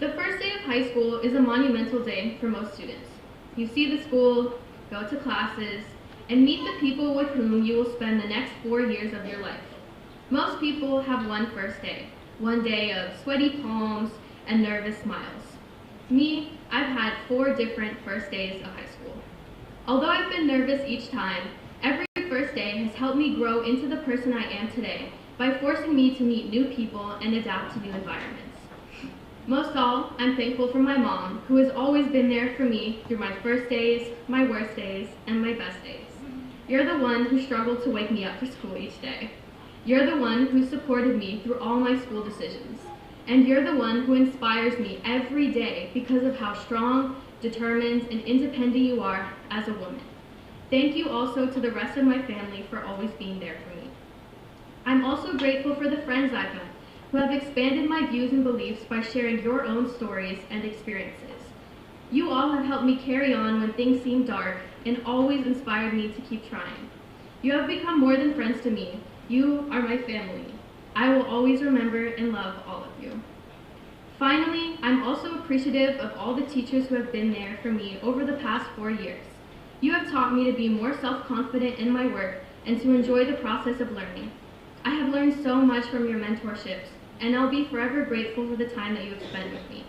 M: The first day of high school is a monumental day for most students. You see the school, go to classes, and meet the people with whom you will spend the next 4 years of your life. Most people have one first day, one day of sweaty palms and nervous smiles. Me, I've had 4 different first days of high school. Although I've been nervous each time, every first day has helped me grow into the person I am today by forcing me to meet new people and adapt to new environments. Most all, I'm thankful for my mom, who has always been there for me through my first days, my worst days, and my best days. You're the one who struggled to wake me up for school each day. You're the one who supported me through all my school decisions. And you're the one who inspires me every day because of how strong, determined, and independent you are as a woman. Thank you also to the rest of my family for always being there for me. I'm also grateful for the friends I've met, who have expanded my views and beliefs by sharing your own stories and experiences. You all have helped me carry on when things seem dark and always inspired me to keep trying. You have become more than friends to me. You are my family. I will always remember and love all of you. Finally, I'm also appreciative of all the teachers who have been there for me over the past 4 years. You have taught me to be more self-confident in my work and to enjoy the process of learning. I have learned so much from your mentorships, and I'll be forever grateful for the time that you have spent with me.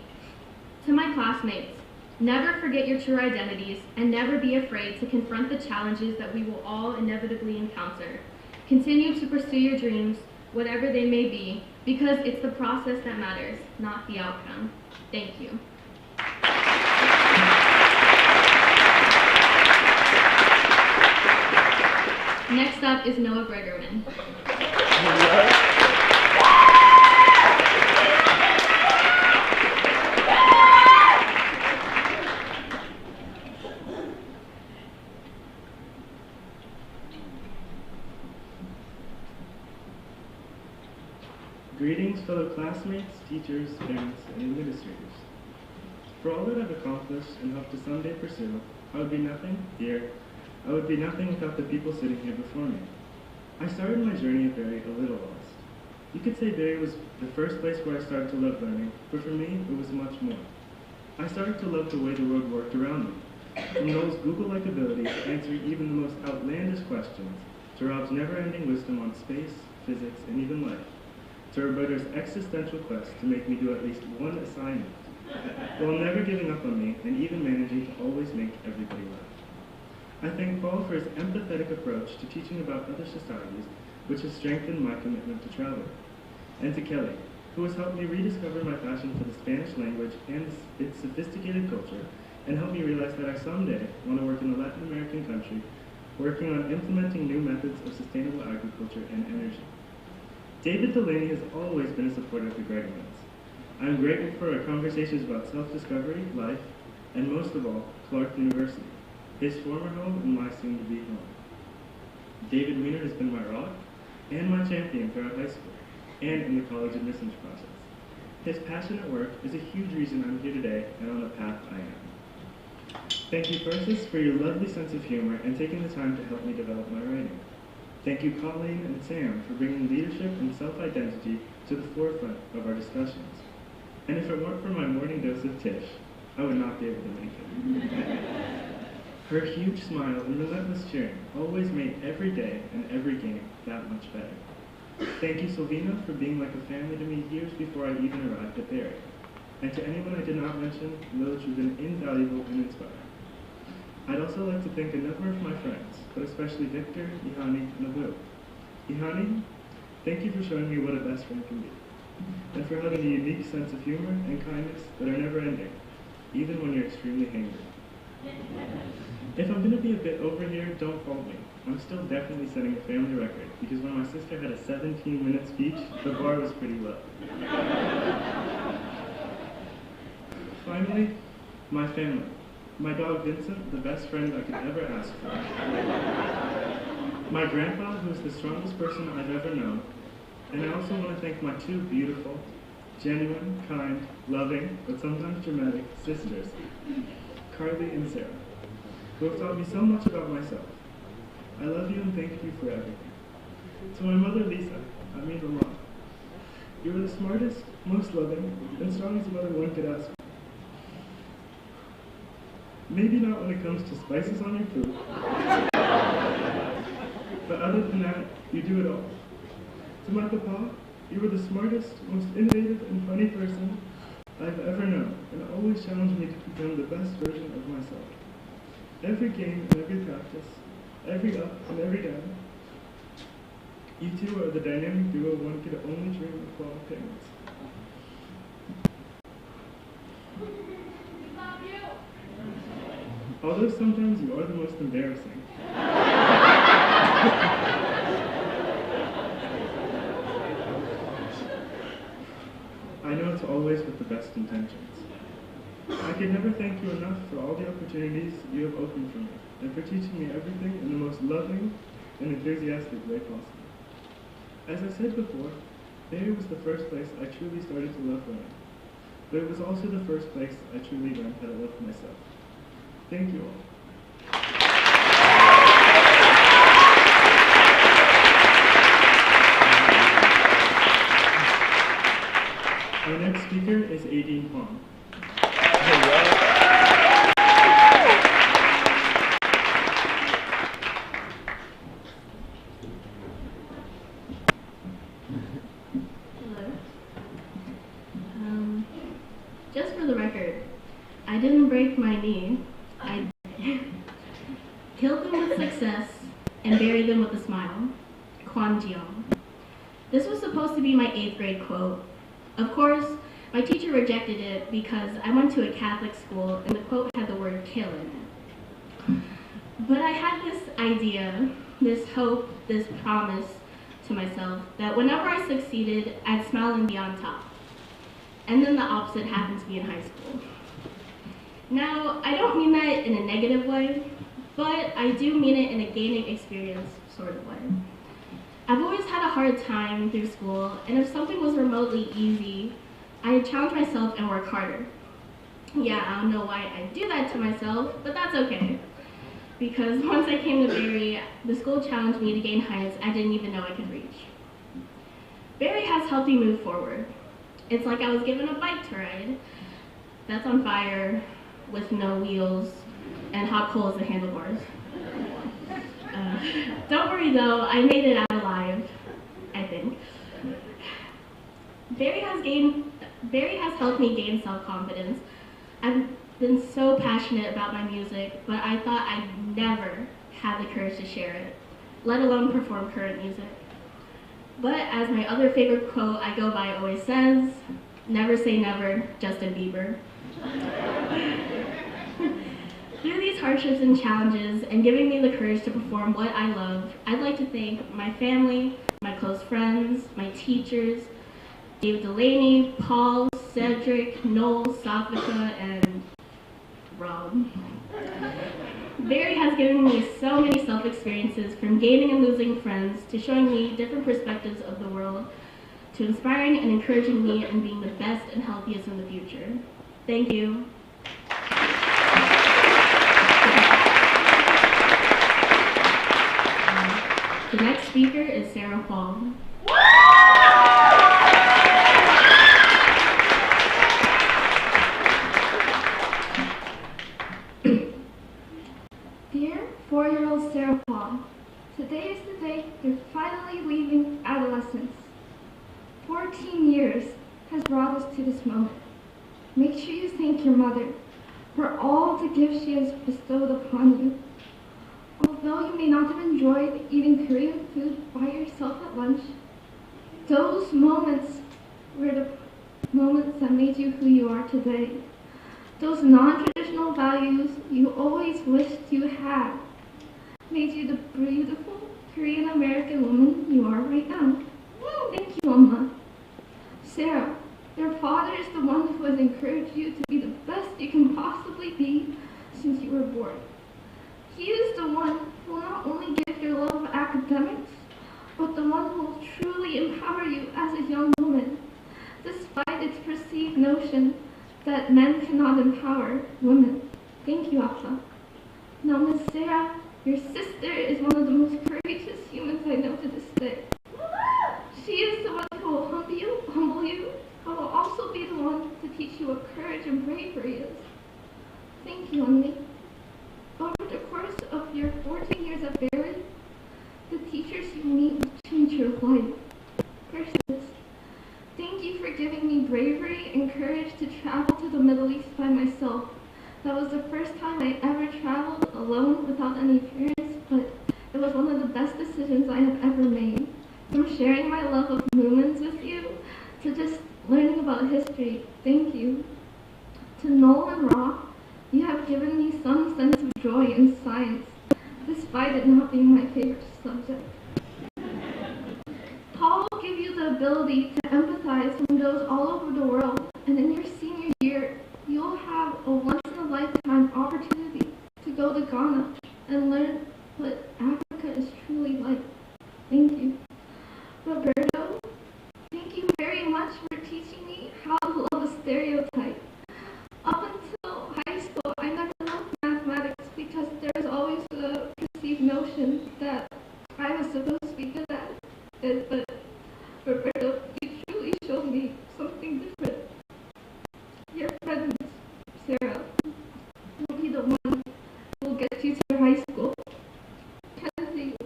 M: To my classmates, never forget your true identities and never be afraid to confront the challenges that we will all inevitably encounter. Continue to pursue your dreams, whatever they may be, because it's the process that matters, not the outcome. Thank you. Next up is Noah Bregerman.
O: Greetings, fellow classmates, teachers, parents, and administrators. For all that I've accomplished and hope to someday pursue, I would be nothing, dear, I would be nothing without the people sitting here before me. I started my journey at Barrie a little lost. You could say Barrie was the first place where I started to love learning, but for me, it was much more. I started to love the way the world worked around me, from Noel's Google-like ability to answer even the most outlandish questions, to Rob's never-ending wisdom on space, physics, and even life, to Roberta's existential quest to make me do at least one assignment, while never giving up on me and even managing to always make everybody laugh. I thank Paul for his empathetic approach to teaching about other societies, which has strengthened my commitment to travel. And to Kelly, who has helped me rediscover my passion for the Spanish language and its sophisticated culture, and helped me realize that I someday want to work in a Latin American country, working on implementing new methods of sustainable agriculture and energy. David Delaney has always been a supporter of the Gregorians. I am grateful for our conversations about self-discovery, life, and most of all, Clark University, his former home and my soon-to-be home. David Weiner has been my rock and my champion throughout high school and in the college admissions process. His passionate work is a huge reason I'm here today and on the path I am. Thank you, Persis, for your lovely sense of humor and taking the time to help me develop my writing. Thank you, Colleen and Sam, for bringing leadership and self-identity to the forefront of our discussions. And if it weren't for my morning dose of Tish, I would not be able to make it. Her huge smile and relentless cheering always made every day and every game that much better. Thank you, Sylvina, for being like a family to me years before I even arrived at Barrie. And to anyone I did not mention, know that you've been invaluable and inspiring. I'd also like to thank a number of my friends, but especially Victor, Ihani, and Abu. Ihani, thank you for showing me what a best friend can be, and for having a unique sense of humor and kindness that are never ending, even when you're extremely hangry. If I'm going to be a bit over here, don't fault me. I'm still definitely setting a family record, because when my sister had a 17-minute speech, the bar was pretty low. Finally, my family. My dog Vincent, the best friend I could ever ask for. My grandpa, who is the strongest person I've ever known. And I also want to thank my two beautiful, genuine, kind, loving, but sometimes dramatic sisters, Carly and Sarah, who have taught me so much about myself. I love you and thank you for everything. To my mother Lisa, I mean a lot. You are the smartest, most loving, and strongest mother one could ask for. Maybe not when it comes to spices on your food. But other than that, you do it all. To my papa, you were the smartest, most innovative, and funny person I've ever known, and always challenged me to become the best version of myself. Every game and every practice, every up and every down, you two are the dynamic duo one could only dream of while parents. Although sometimes you are the most embarrassing. I know it's always with the best intentions. I could never thank you enough for all the opportunities you have opened for me, and for teaching me everything in the most loving and enthusiastic way possible. As I said before, Barrie was the first place I truly started to love learning, but it was also the first place I truly learned how to love myself. Thank you all. Our next speaker is Aideen Huang.
K: Hello. Just for the record, I didn't break my knee. I killed them with success and buried them with a smile. Kwan Jeong. This was supposed to be my 8th grade quote. Of course, my teacher rejected it because I went to a Catholic school and the quote had the word kill in it. But I had this idea, this hope, this promise to myself that whenever I succeeded, I'd smile and be on top. And then the opposite happened to me in high school. Now, I don't mean that in a negative way, but I do mean it in a gaining experience sort of way. I've always had a hard time through school, and if something was remotely easy, I'd challenge myself and work harder. Yeah, I don't know why I do that to myself, but that's okay. Because once I came to Barrie, the school challenged me to gain heights I didn't even know I could reach. Barrie has helped me move forward. It's like I was given a bike to ride that's on fire with no wheels and hot coals as handlebars. Don't worry though, I made it out alive, I think. Barrie has helped me gain self-confidence. I've been so passionate about my music, but I thought I'd never have the courage to share it, let alone perform current music. But as my other favorite quote I go by always says, never say never, Justin Bieber. Through these hardships and challenges and giving me the courage to perform what I love, I'd like to thank my family, my close friends, my teachers, Dave Delaney, Paul, Cedric, Noel, Safika, and Rob. Barrie has given me so many self-experiences, from gaining and losing friends, to showing me different perspectives of the world, to inspiring and encouraging me in being the best and healthiest in the future. Thank you. The next speaker is Sarah Huang. brought us to this moment. Make sure you thank your mother for all the gifts she has bestowed upon you. Although you may not have enjoyed eating Korean food by yourself at lunch, those moments were the moments that made you who you are today. Those non-traditional values you always wished you had made you the beautiful Korean American woman you are right now. Thank you, Amma. Sarah, your father is the one who has encouraged you to be the best you can possibly be since you were born. He is the one who will not only give your love of academics, but the one who will truly empower you as a young woman, despite its perceived notion that men cannot empower women. Thank you, Appa. Now, Miss Sarah, your sister is one of the most courageous humans I know to this day. She is the one who will humble you, but will also be the one to teach you what courage and bravery is. Thank you, Emily. Over the course of your 14 years at Barrie, the teachers you meet will change your life. First, thank you for giving me bravery and courage to travel to the Middle East by myself. That was the first time I ever traveled alone without any parents, but it was one of the best decisions I have ever made. From sharing my love of Moomins with you, to just learning about history, thank you. To Noel and Ra, you have given me some sense of joy in science, despite it not being my favorite subject. Paul will give you the ability to empathize from those all over the world, and in your senior year, you'll have a once-in-a-lifetime opportunity to go to Ghana and learn what Africa is truly like. Thank you. Roberto, thank you very much for teaching me how to love a stereotype. Up until high school, I never loved mathematics because there was always the perceived notion that I was supposed to be good at it, but Roberto, you truly showed me something different. Your presence, Sarah, will be the one who will get you to high school. Kenzie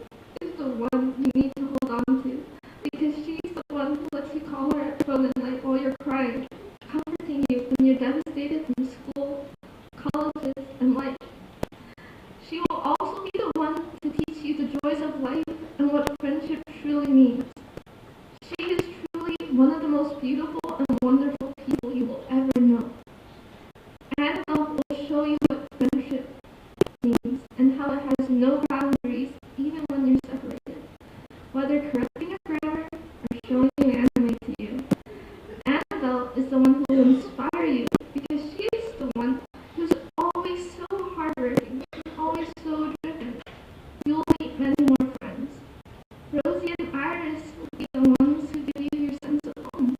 K: is the one you need to hold on to, because she's the one who lets you call her phone at night while you're crying, comforting you when you're devastated from school, colleges, and life. She will also be the one to teach you the joys of life and what friendship truly means. She is truly one of the most beautiful and wonderful people you will ever know. Annabelle will show you what friendship means and how it has no boundaries even when you're separated. Whether correcting a grammar or showing you anime to you, Annabelle is the one who will inspire you because she is the one who's always so hardworking, always so driven. You'll meet many more friends. Rosie and Iris will be the ones who give you your sense of home.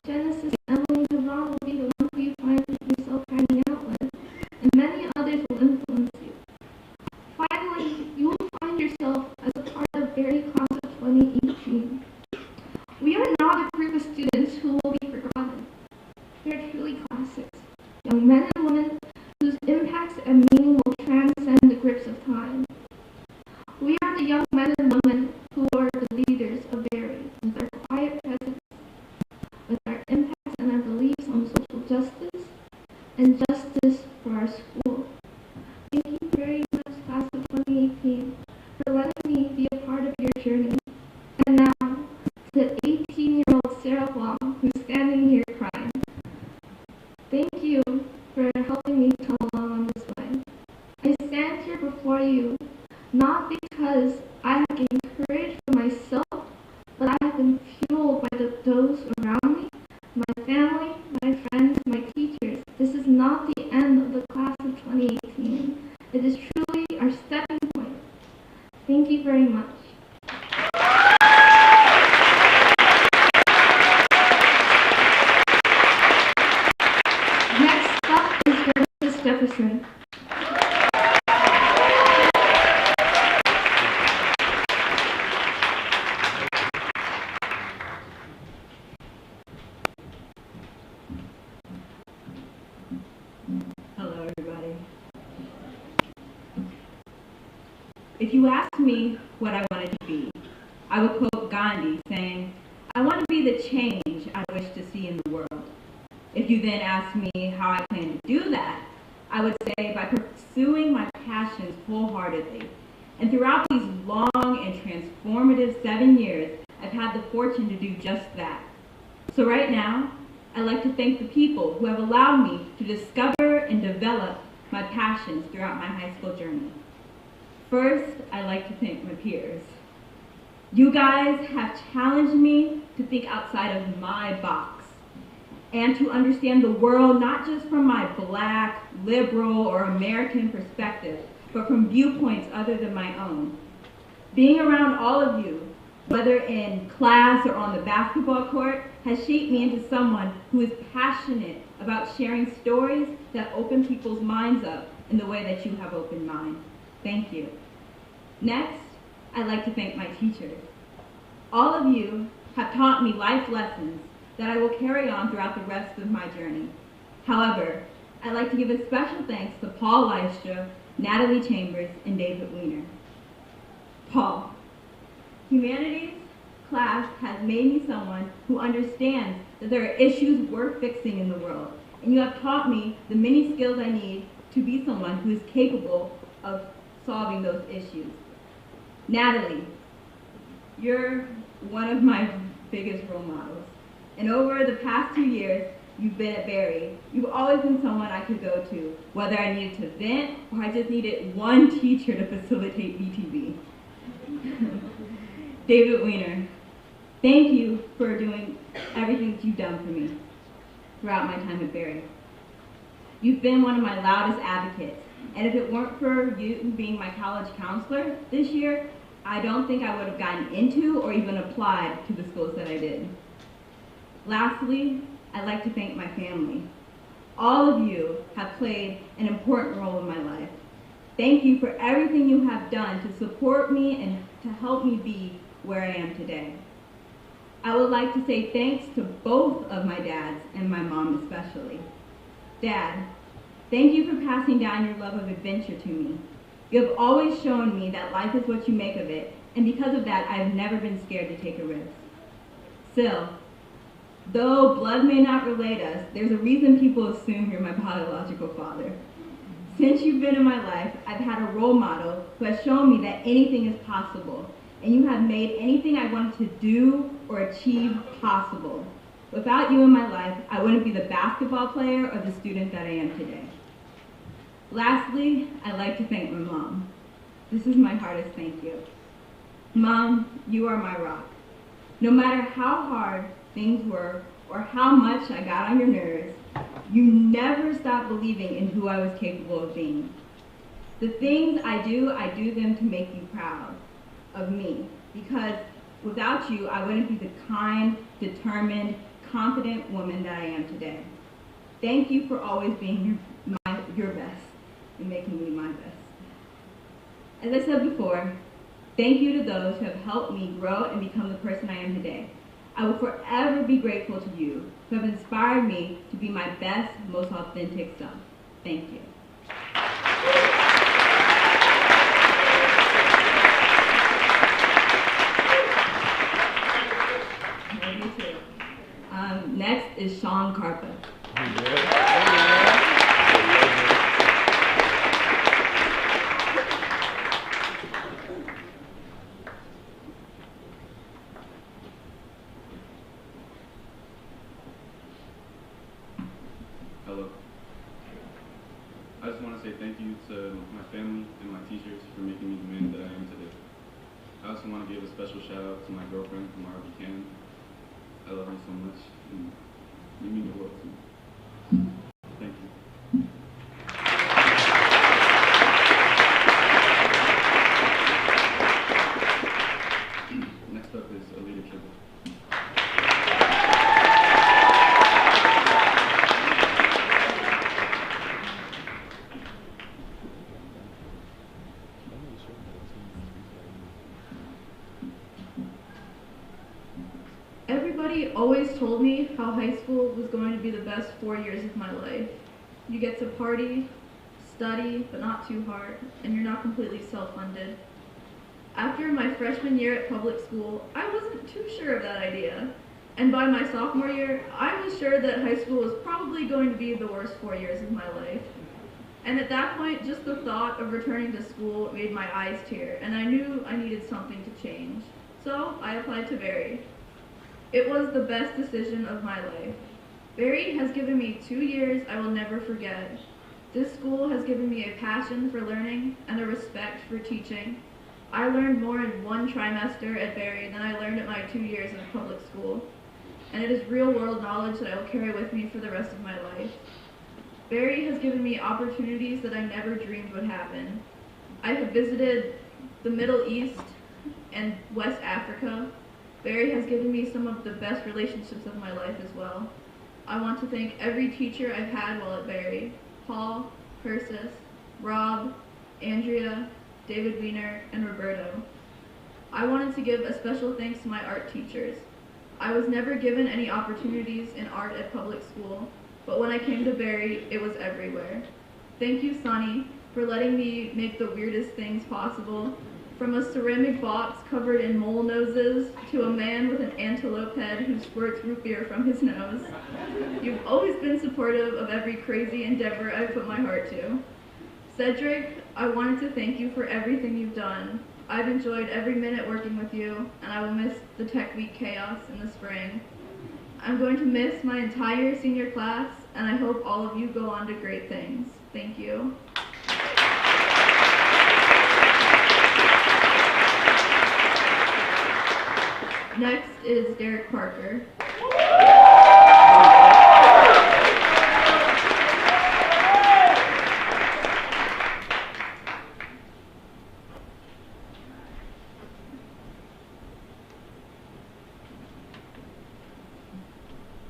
K: Genesis, Emily, and Devon will be the ones who you find yourself hanging out with, and many others will influence you. Finally, you will find yourself as a part of Barrie Class of 2018. We are not a group of students who will be forgotten. We are truly classics, young men and women whose impacts and meaning will transcend the grips of time. We are the young men and women who are the leaders of Barrie, with our quiet presence, with our impacts and our beliefs on social justice and justice for our school. Thank you very much, Class of 2018, for letting me be a part of your journey. And now, to 18-year-old Sarah Blom, who's standing here crying. Thank you for helping me come along on this way. I stand here before you not because I have gained courage for myself, but I have been fueled by those around me, my family, my friends, my teachers. This is not the end of the Class of 2018. It is truly our stepping point. Thank you very much. Next up is Mrs. Jefferson.
J: Hello, everybody. If you asked me what I wanted to be, I would quote Gandhi saying, "I want to be the change I wish to see in the world."
I: If you then ask me how I plan to do that, I would say by pursuing my passions wholeheartedly. And throughout these long and transformative 7 years, I've had the fortune to do just that. So right now, I'd like to thank the people who have allowed me to discover and develop my passions throughout my high school journey. First, I'd like to thank my peers. You guys have challenged me to think outside of my box and to understand the world not just from my Black, liberal, or American perspective, but from viewpoints other than my own. Being around all of you, whether in class or on the basketball court, has shaped me into someone who is passionate about sharing stories that open people's minds up in the way that you have opened mine. Thank you. Next, I'd like to thank my teachers. All of you have taught me life lessons that I will carry on throughout the rest of my journey. However, I'd like to give a special thanks to Paul Lystra, Natalie Chambers, and David Weiner. Paul, humanities class has made me someone who understands that there are issues worth fixing in the world, and you have taught me the many skills I need to be someone who is capable of solving those issues. Natalie, you're one of my biggest role models, and over the past 2 years, you've been at Barrie. You've always been someone I could go to, whether I needed to vent or I just needed one teacher to facilitate BTV. David Weiner, thank you for doing everything that you've done for me throughout my time at Barrie. You've been one of my loudest advocates, and if it weren't for you being my college counselor this year, I don't think I would have gotten into or even applied to the schools that I did. Lastly, I'd like to thank my family. All of you have played an important role in my life. Thank you for everything you have done to support me and to help me be where I am today. I would like to say thanks to both of my dads and my mom especially. Dad, thank you for passing down your love of adventure to me. You have always shown me that life is what you make of it, and because of that, I have never been scared to take a risk. Still, though blood may not relate us, there's a reason people assume you're my biological father. Since you've been in my life, I've had a role model who has shown me that anything is possible, and you have made anything I wanted to do or achieve possible. Without you in my life, I wouldn't be the basketball player or the student that I am today. Lastly, I'd like to thank my mom. This is my hardest thank you. Mom, you are my rock. No matter how hard things were or how much I got on your nerves, you never stopped believing in who I was capable of being. The things I do them to make you proud of me, because without you, I wouldn't be the kind, determined, confident woman that I am today. Thank you for always being your best and making me my best. As I said before, thank you to those who have helped me grow and become the person I am today. I will forever be grateful to you who have inspired me to be my best, most authentic self. Thank you. Love you too. Next is Sean Carpa.
P: Hello. I just want to say thank you to my family and my teachers for making me the man that I am today. I also want to give a special shout out to my girlfriend, Tamara Buchanan. I love you so much, and you mean the world to me. Thank you. Next up is Alita Tribble.
I: Everybody always told me how high school was going to be the best 4 years of my life. You get to party, study, but not too hard, and you're not completely self-funded. After my freshman year at public school, I wasn't too sure of that idea. And by my sophomore year, I was sure that high school was probably going to be the worst 4 years of my life. And at that point, just the thought of returning to school made my eyes tear, and I knew I needed something to change. So I applied to Barrie. It was the best decision of my life. Barrie has given me 2 years I will never forget. This school has given me a passion for learning and a respect for teaching. I learned more in 1 trimester at Barrie than I learned at my 2 years in public school. And it is real-world knowledge that I will carry with me for the rest of my life. Barrie has given me opportunities that I never dreamed would happen. I have visited the Middle East and West Africa. Barrie has given me some of the best relationships of my life as well. I want to thank every teacher I've had while at Barrie: Paul, Persis, Rob, Andrea, David Wiener, and Roberto. I wanted to give a special thanks to my art teachers. I was never given any opportunities in art at public school, but when I came to Barrie, it was everywhere. Thank you, Sonny, for letting me make the weirdest things possible, from a ceramic box covered in mole noses to a man with an antelope head who squirts root beer from his nose. You've always been supportive of every crazy endeavor I've put my heart to. Cedric, I wanted to thank you for everything you've done. I've enjoyed every minute working with you, and I will miss the Tech Week chaos in the spring. I'm going to miss my entire senior class, and I hope all of you go on to great things. Thank you. Next is Derek Parker.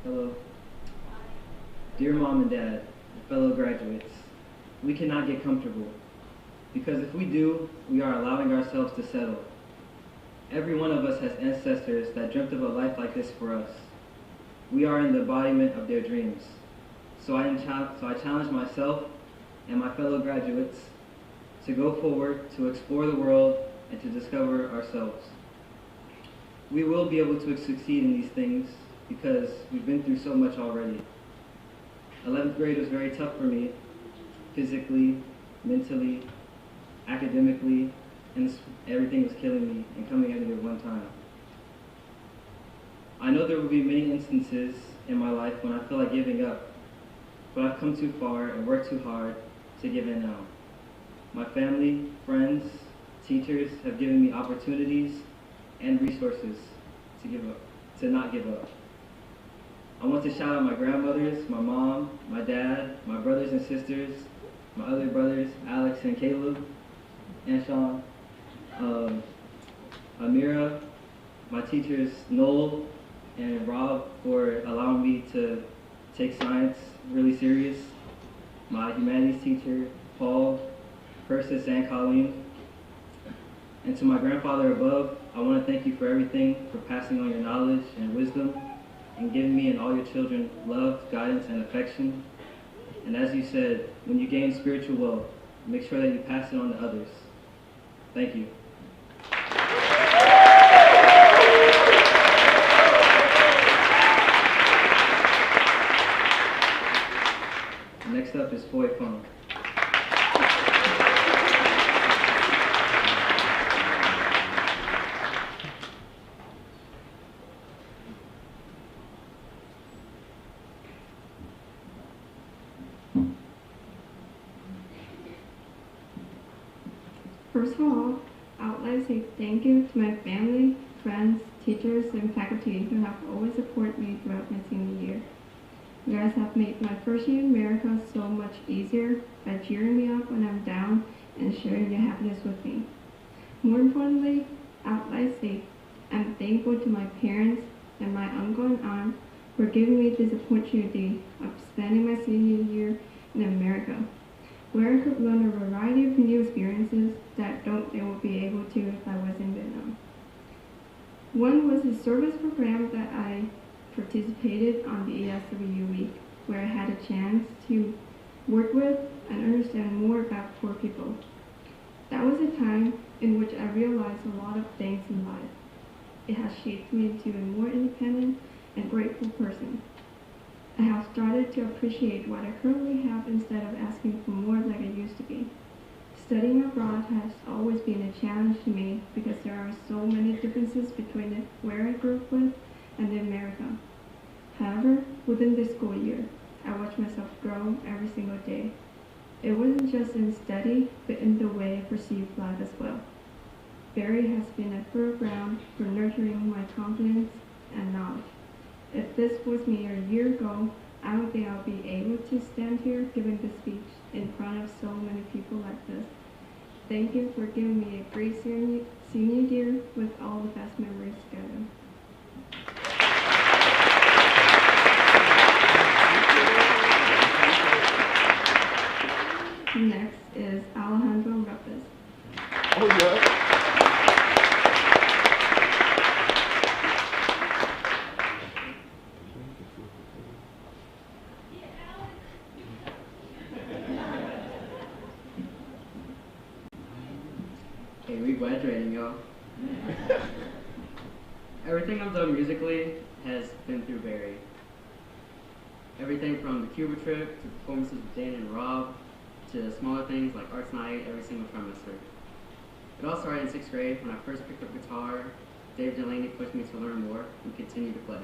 L: Hello. Dear Mom and Dad, fellow graduates, we cannot get comfortable, because if we do, we are allowing ourselves to settle. Every one of us has ancestors that dreamt of a life like this for us. We are in the embodiment of their dreams. So I challenge myself and my fellow graduates to go forward, to explore the world, and to discover ourselves. We will be able to succeed in these things because we've been through so much already. 11th grade was very tough for me, physically, mentally, academically, and everything was killing me and coming at me at one time. I know there will be many instances in my life when I feel like giving up, but I've come too far and worked too hard to give in now. My family, friends, teachers have given me opportunities and resources to not give up. I want to shout out my grandmothers, my mom, my dad, my brothers and sisters, my other brothers, Alex and Caleb, and Sean, Amira, my teachers, Noel and Rob, for allowing me to take science really serious, my humanities teacher, Paul, Persis, and Colleen. And to my grandfather above, I want to thank you for everything, for passing on your knowledge and wisdom, and giving me and all your children love, guidance, and affection. And as you said, when you gain spiritual wealth, make sure that you pass it on to others. Thank you. Next up is Foy Fong.
K: First of all, I would like to say thank you to my family, friends, teachers, and faculty who have always supported me throughout my senior year. You guys have made my first year in America so much easier by cheering me up when I'm down and sharing your happiness with me. More importantly, I would like to say I'm thankful to my parents and my uncle and aunt for giving me this opportunity of spending my senior year in America, where I could learn a variety of new experiences that I don't think I would be able to if I was in Vietnam. One was a service program that I participated on the ESW week, where I had a chance to work with and understand more about poor people. That was a time in which I realized a lot of things in life. It has shaped me into a more independent and
Q: to appreciate what I currently have instead of asking for more like I used to be. Studying abroad has always been a challenge to me because there are so many differences between where I grew up with and in America. However, within this school year, I watched myself grow every single day. It wasn't just in study, but in the way I perceived life as well. Barrie has been a fertile ground for nurturing my confidence and knowledge. If this was me a year ago, I don't think I'll be able to stand here giving this speech in front of so many people like this. Thank you for giving me a great senior year with all the best memories together. Next is Alejandro Lopez.
C: Oh, yeah.
R: Hey, we graduating, y'all. Everything I've done musically has been through Barrie. Everything from the Cuba trip to performances with Dan and Rob to smaller things like Arts Night every single trimester. It all started in 6th grade when I first picked up guitar. Dave Delaney pushed me to learn more and continue to play.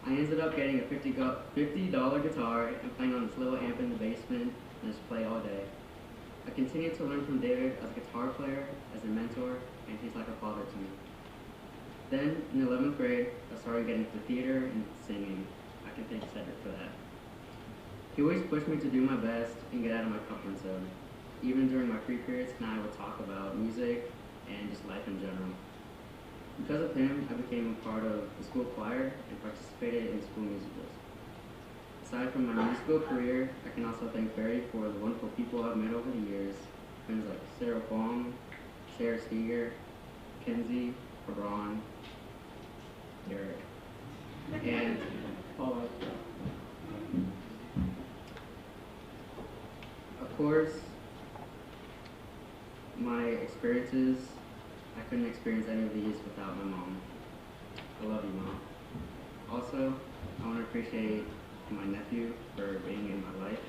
R: I ended up getting a $50 guitar and playing on this little amp in the basement and just play all day. I continued to learn from David as a guitar player, as a mentor, and he's like a father to me. Then, in 11th grade, I started getting into theater and singing. I can thank Cedric for that. He always pushed me to do my best and get out of my comfort zone. Even during my free periods, and I would talk about music and just life in general. Because of him, I became a part of the school choir and participated in school musicals. Aside from my musical career, I can also thank Barrie for the wonderful people I've met over the years. Friends like Sarah Fong, Sarah Steger, Kenzie, Ron, Derek, and Paul. Of course, my experiences, I couldn't experience any of these without my mom. I love you, Mom. Also, I want to appreciate my nephew for being in my life.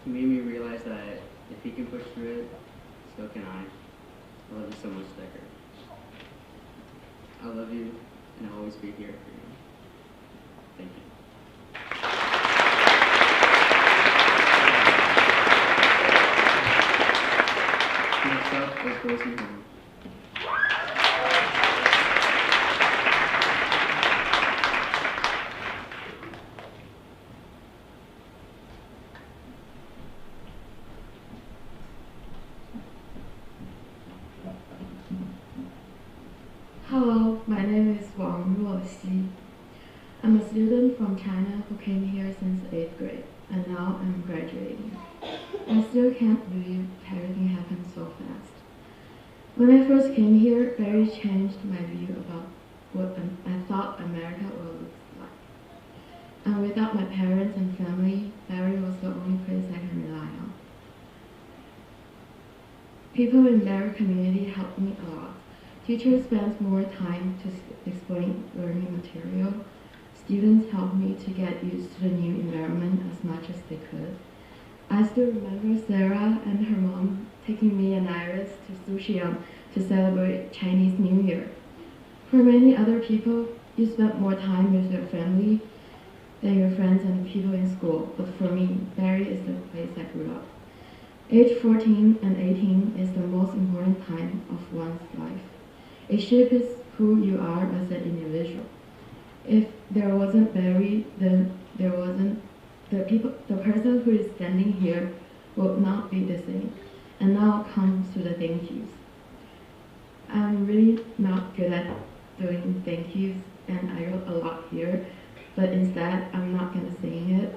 R: He made me realize that if he can push through it, so can I. I love you so much, Decker. I love you, and I'll always be here for you. Thank you. Next up is Gracie Home.
S: Hello, my name is Wang Ruoxi. I'm a student from China who came here since 8th grade, and now I'm graduating. I still can't believe everything happened so fast. When I first came here, Barrie changed my view about what I thought America would look like. And without my parents and family, Barrie was the only place I can rely on. People in Barrie community helped me a lot. Teachers spent more time to explain learning material. Students helped me to get used to the new environment as much as they could. I still remember Sarah and her mom taking me and Iris to Sushion to celebrate Chinese New Year. For many other people, you spend more time with your family than your friends and people in school, but for me, Barrie is the place I grew up. Age 14 and 18 is the most important time of one's life. It shapes who you are as an individual. If there wasn't Barrie, then there wasn't the person who is standing here would not be the same. And now comes to the thank yous. I'm really not good at doing thank yous, and I wrote a lot here, but instead I'm not gonna sing it.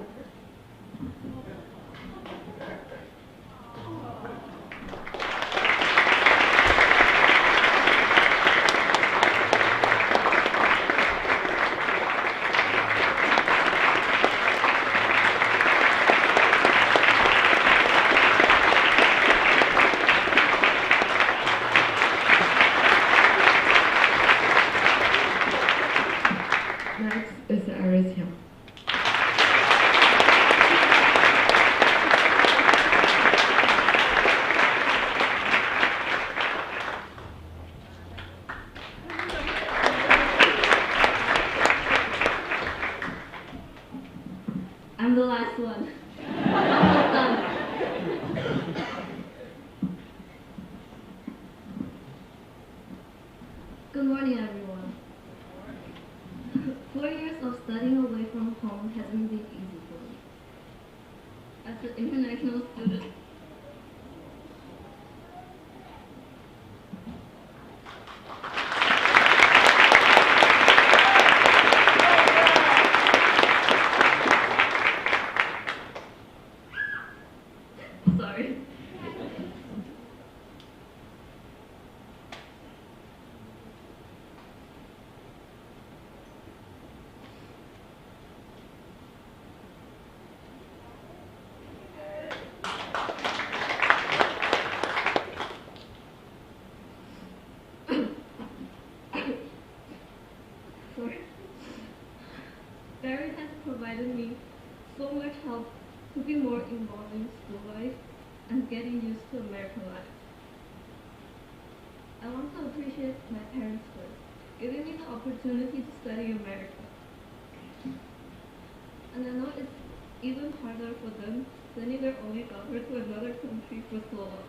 K: one. Almost done. Good morning, everyone. 4 years of studying away from home hasn't been easy for me. As an international student, sorry. Sorry. Barrie has provided me so much help to be more involved in school life and getting used to American life. I want to appreciate my parents first, giving me the opportunity to study in America. And I know it's even harder for them sending their only daughter to another country for so long.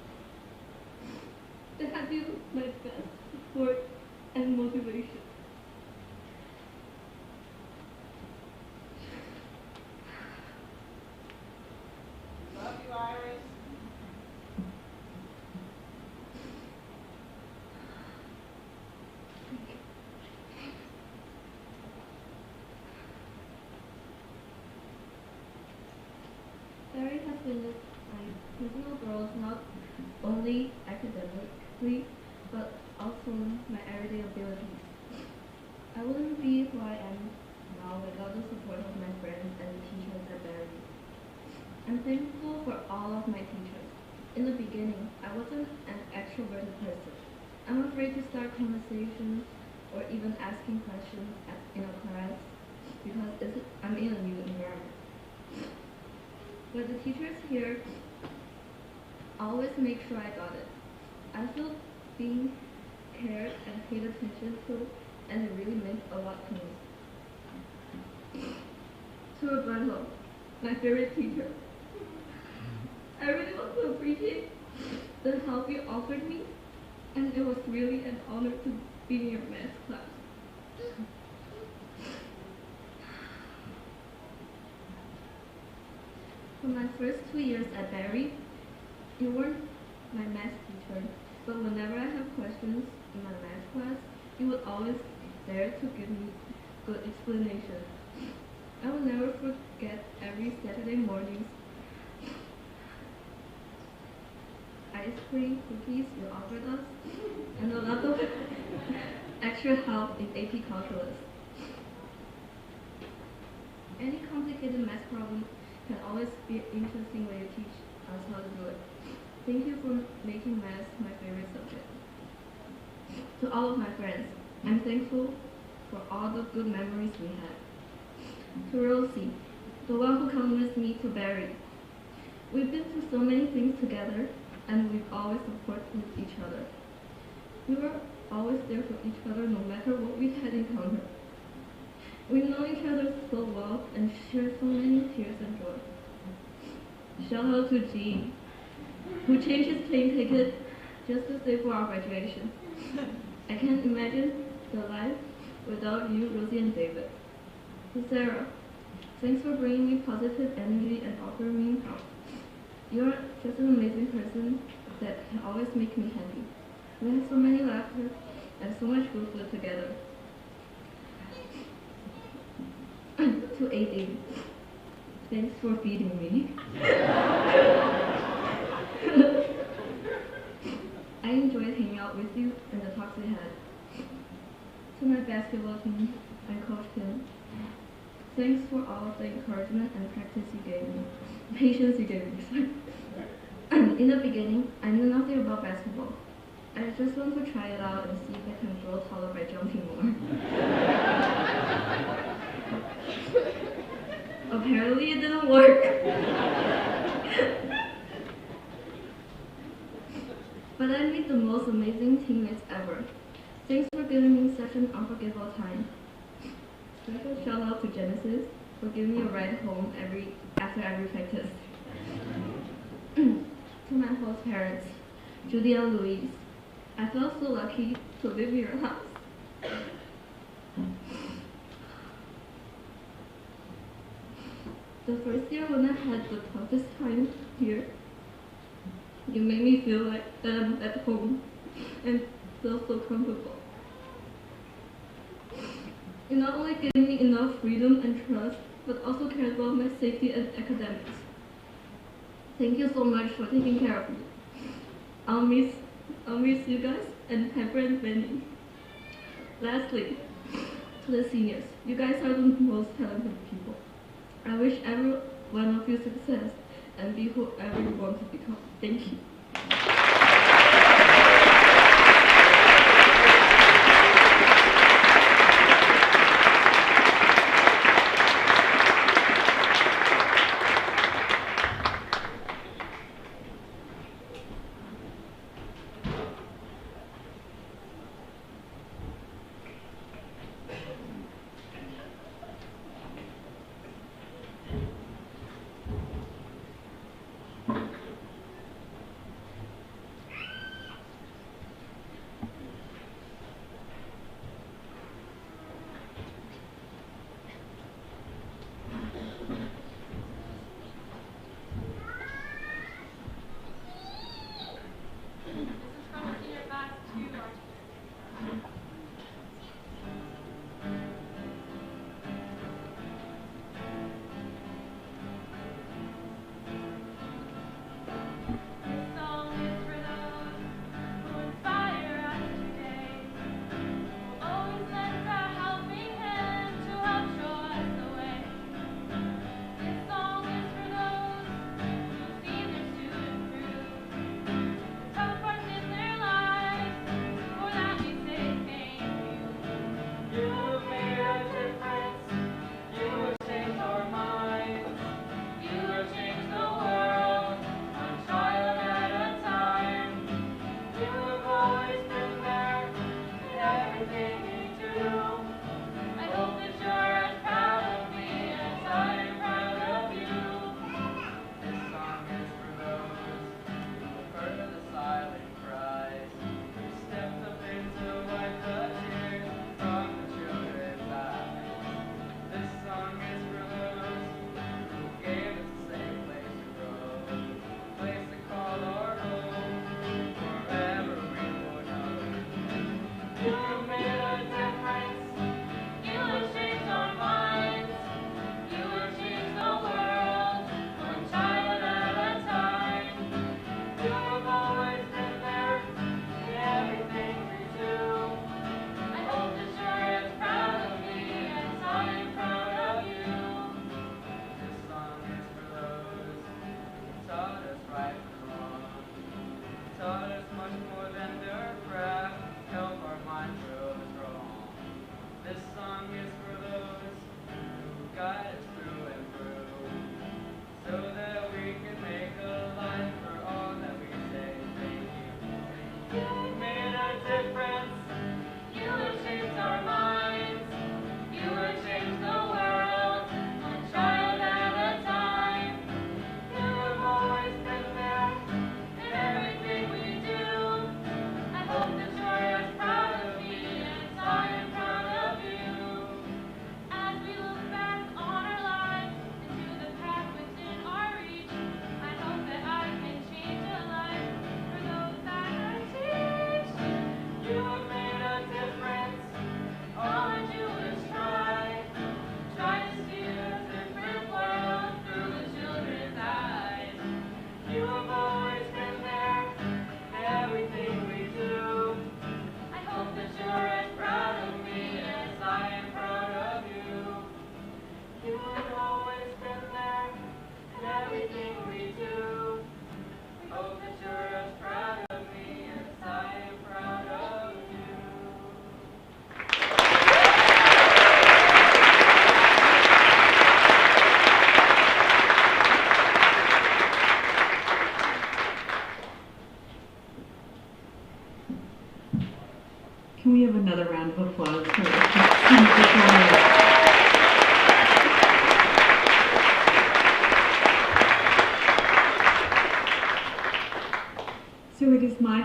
K: They have been my best support and motivation.
B: Love you, Iris.
K: Barrie has been my personal growth not only academically, but also my everyday abilities. I wouldn't be who I am now without the support of my friends and teachers at Barrie. I'm thankful for all of my teachers. In the beginning, I wasn't an extroverted person. I'm afraid to start conversations or even asking questions in a class because I'm in a new environment. But the teachers here always make sure I got it. I feel being cared and paid attention to, and it really meant a lot to me. To Roberto, my favorite teacher, I really want to appreciate the help you offered me, and it was really an honor to be in your math class. For my first 2 years at Barrie, you weren't my math teacher, but whenever I have questions in my math class, you would always there to give me good explanations. I will never forget every Saturday morning's ice cream cookies you offered us, and a lot of extra help in AP calculus. Any complicated math problem can always be an interesting way to teach us how to do it. Thank you for making math my favorite subject. To all of my friends, I'm thankful for all the good memories we had. To Rosie, the one who comes with me to Barrie. We've been through so many things together, and we've always supported each other. We were always there for each other no matter what we had encountered. We know each other so well and share so many tears and joy. Shout out to G, who changed his plane ticket just to stay for our graduation. I can't imagine the life without you, Rosie, and David. To Sarah, thanks for bringing me positive energy and offering me help. You're just an amazing person that can always make me happy. We had so many laughter and so much good food together. To AD, thanks for feeding me. I enjoyed hanging out with you and the talks we had. To my basketball team and Coach Tim, thanks for all of the encouragement and practice you gave me. Patience you gave me. In the beginning, I knew nothing about basketball. I just wanted to try it out and see if I can grow taller by jumping more. Apparently it didn't work. But I made the most amazing teammates ever. Thanks for giving me such an unforgettable time. Special shout out to Genesis,
Q: for giving me a ride home after every practice. To my host parents, Judy and Louise, I felt so lucky to live in your house. The first year when I had the toughest time here, you made me feel like that I'm at home and feel so comfortable. You not only gave me enough freedom and trust, but also cared about my safety and academics. Thank you so much for taking care of me. I'll miss you guys and Pepper and Benny. Lastly, to the seniors, you guys are the most talented people. I wish every one of you success and be whoever you want to become. Thank you.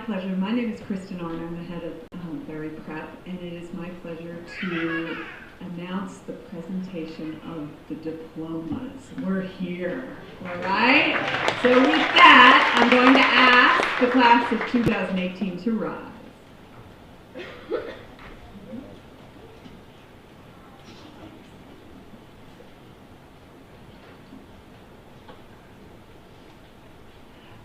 J: pleasure. My name is Kristen Arn. I'm the head of Barrie Prep, and it is my pleasure to announce the presentation of the diplomas. We're here, all right? So with that, I'm going to ask the class of 2018 to rise.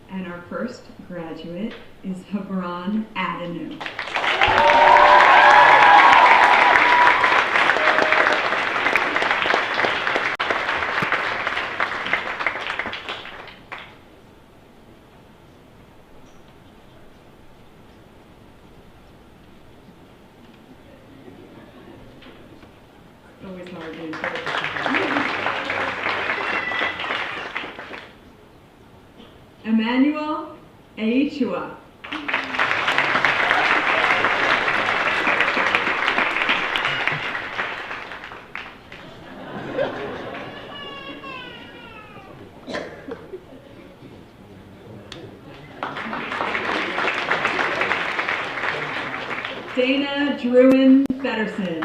J: And our first graduate is Hebron Adenu. Always hard to Emmanuel Aichua. Dana Druin Feddersen.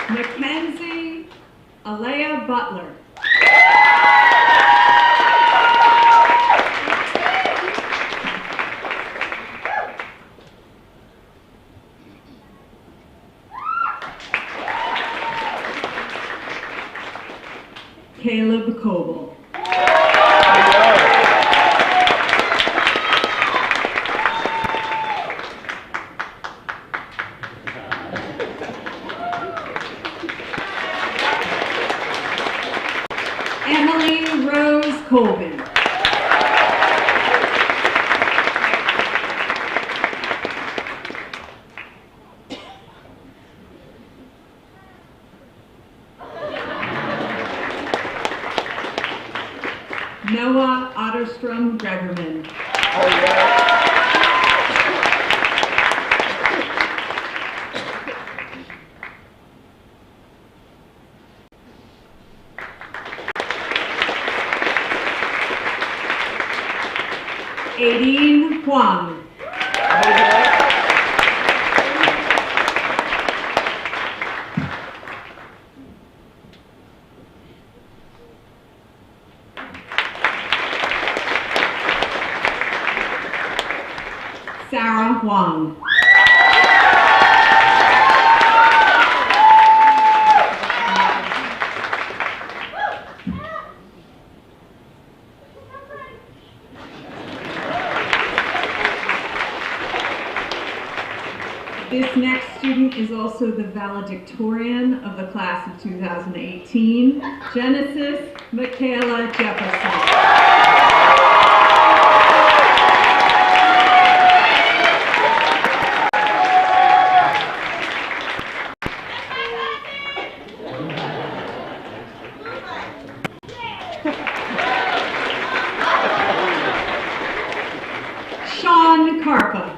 J: Mackenzie Alea Butler. Caleb Coble. Emily Rose Colvin. Noah Otterstrom Gregerman. Aideen Huang. Sarah Huang. This next student is also the valedictorian of the class of 2018, Genesis Michaela Jefferson. Sean Carpa.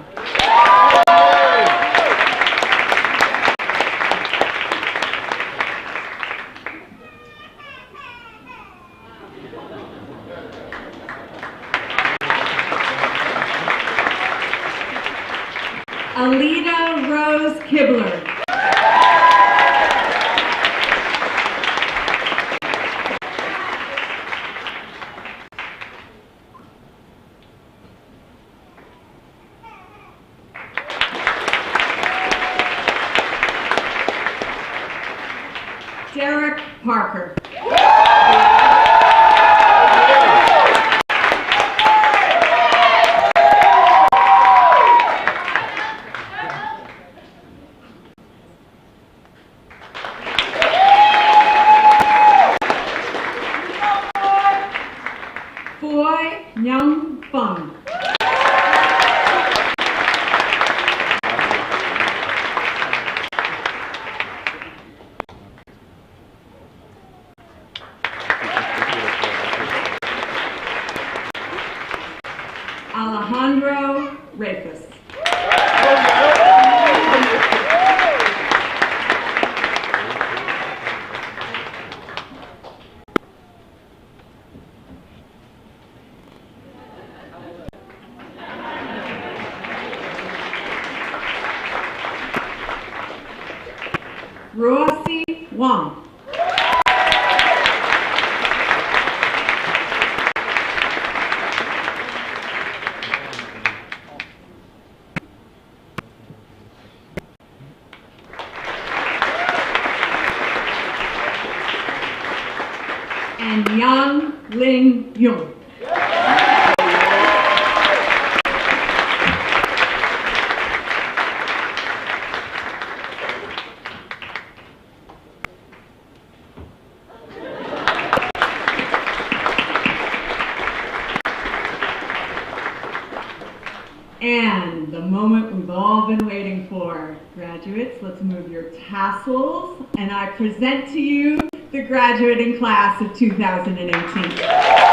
J: Alita Rose Kibler. Derek Parker. Foy Nyang Fung. Alejandro Rafus.
G: Wong. And Yang Ling Yung. And the moment we've all been waiting for. Graduates, let's move your tassels, and I present to you the graduating class of 2018.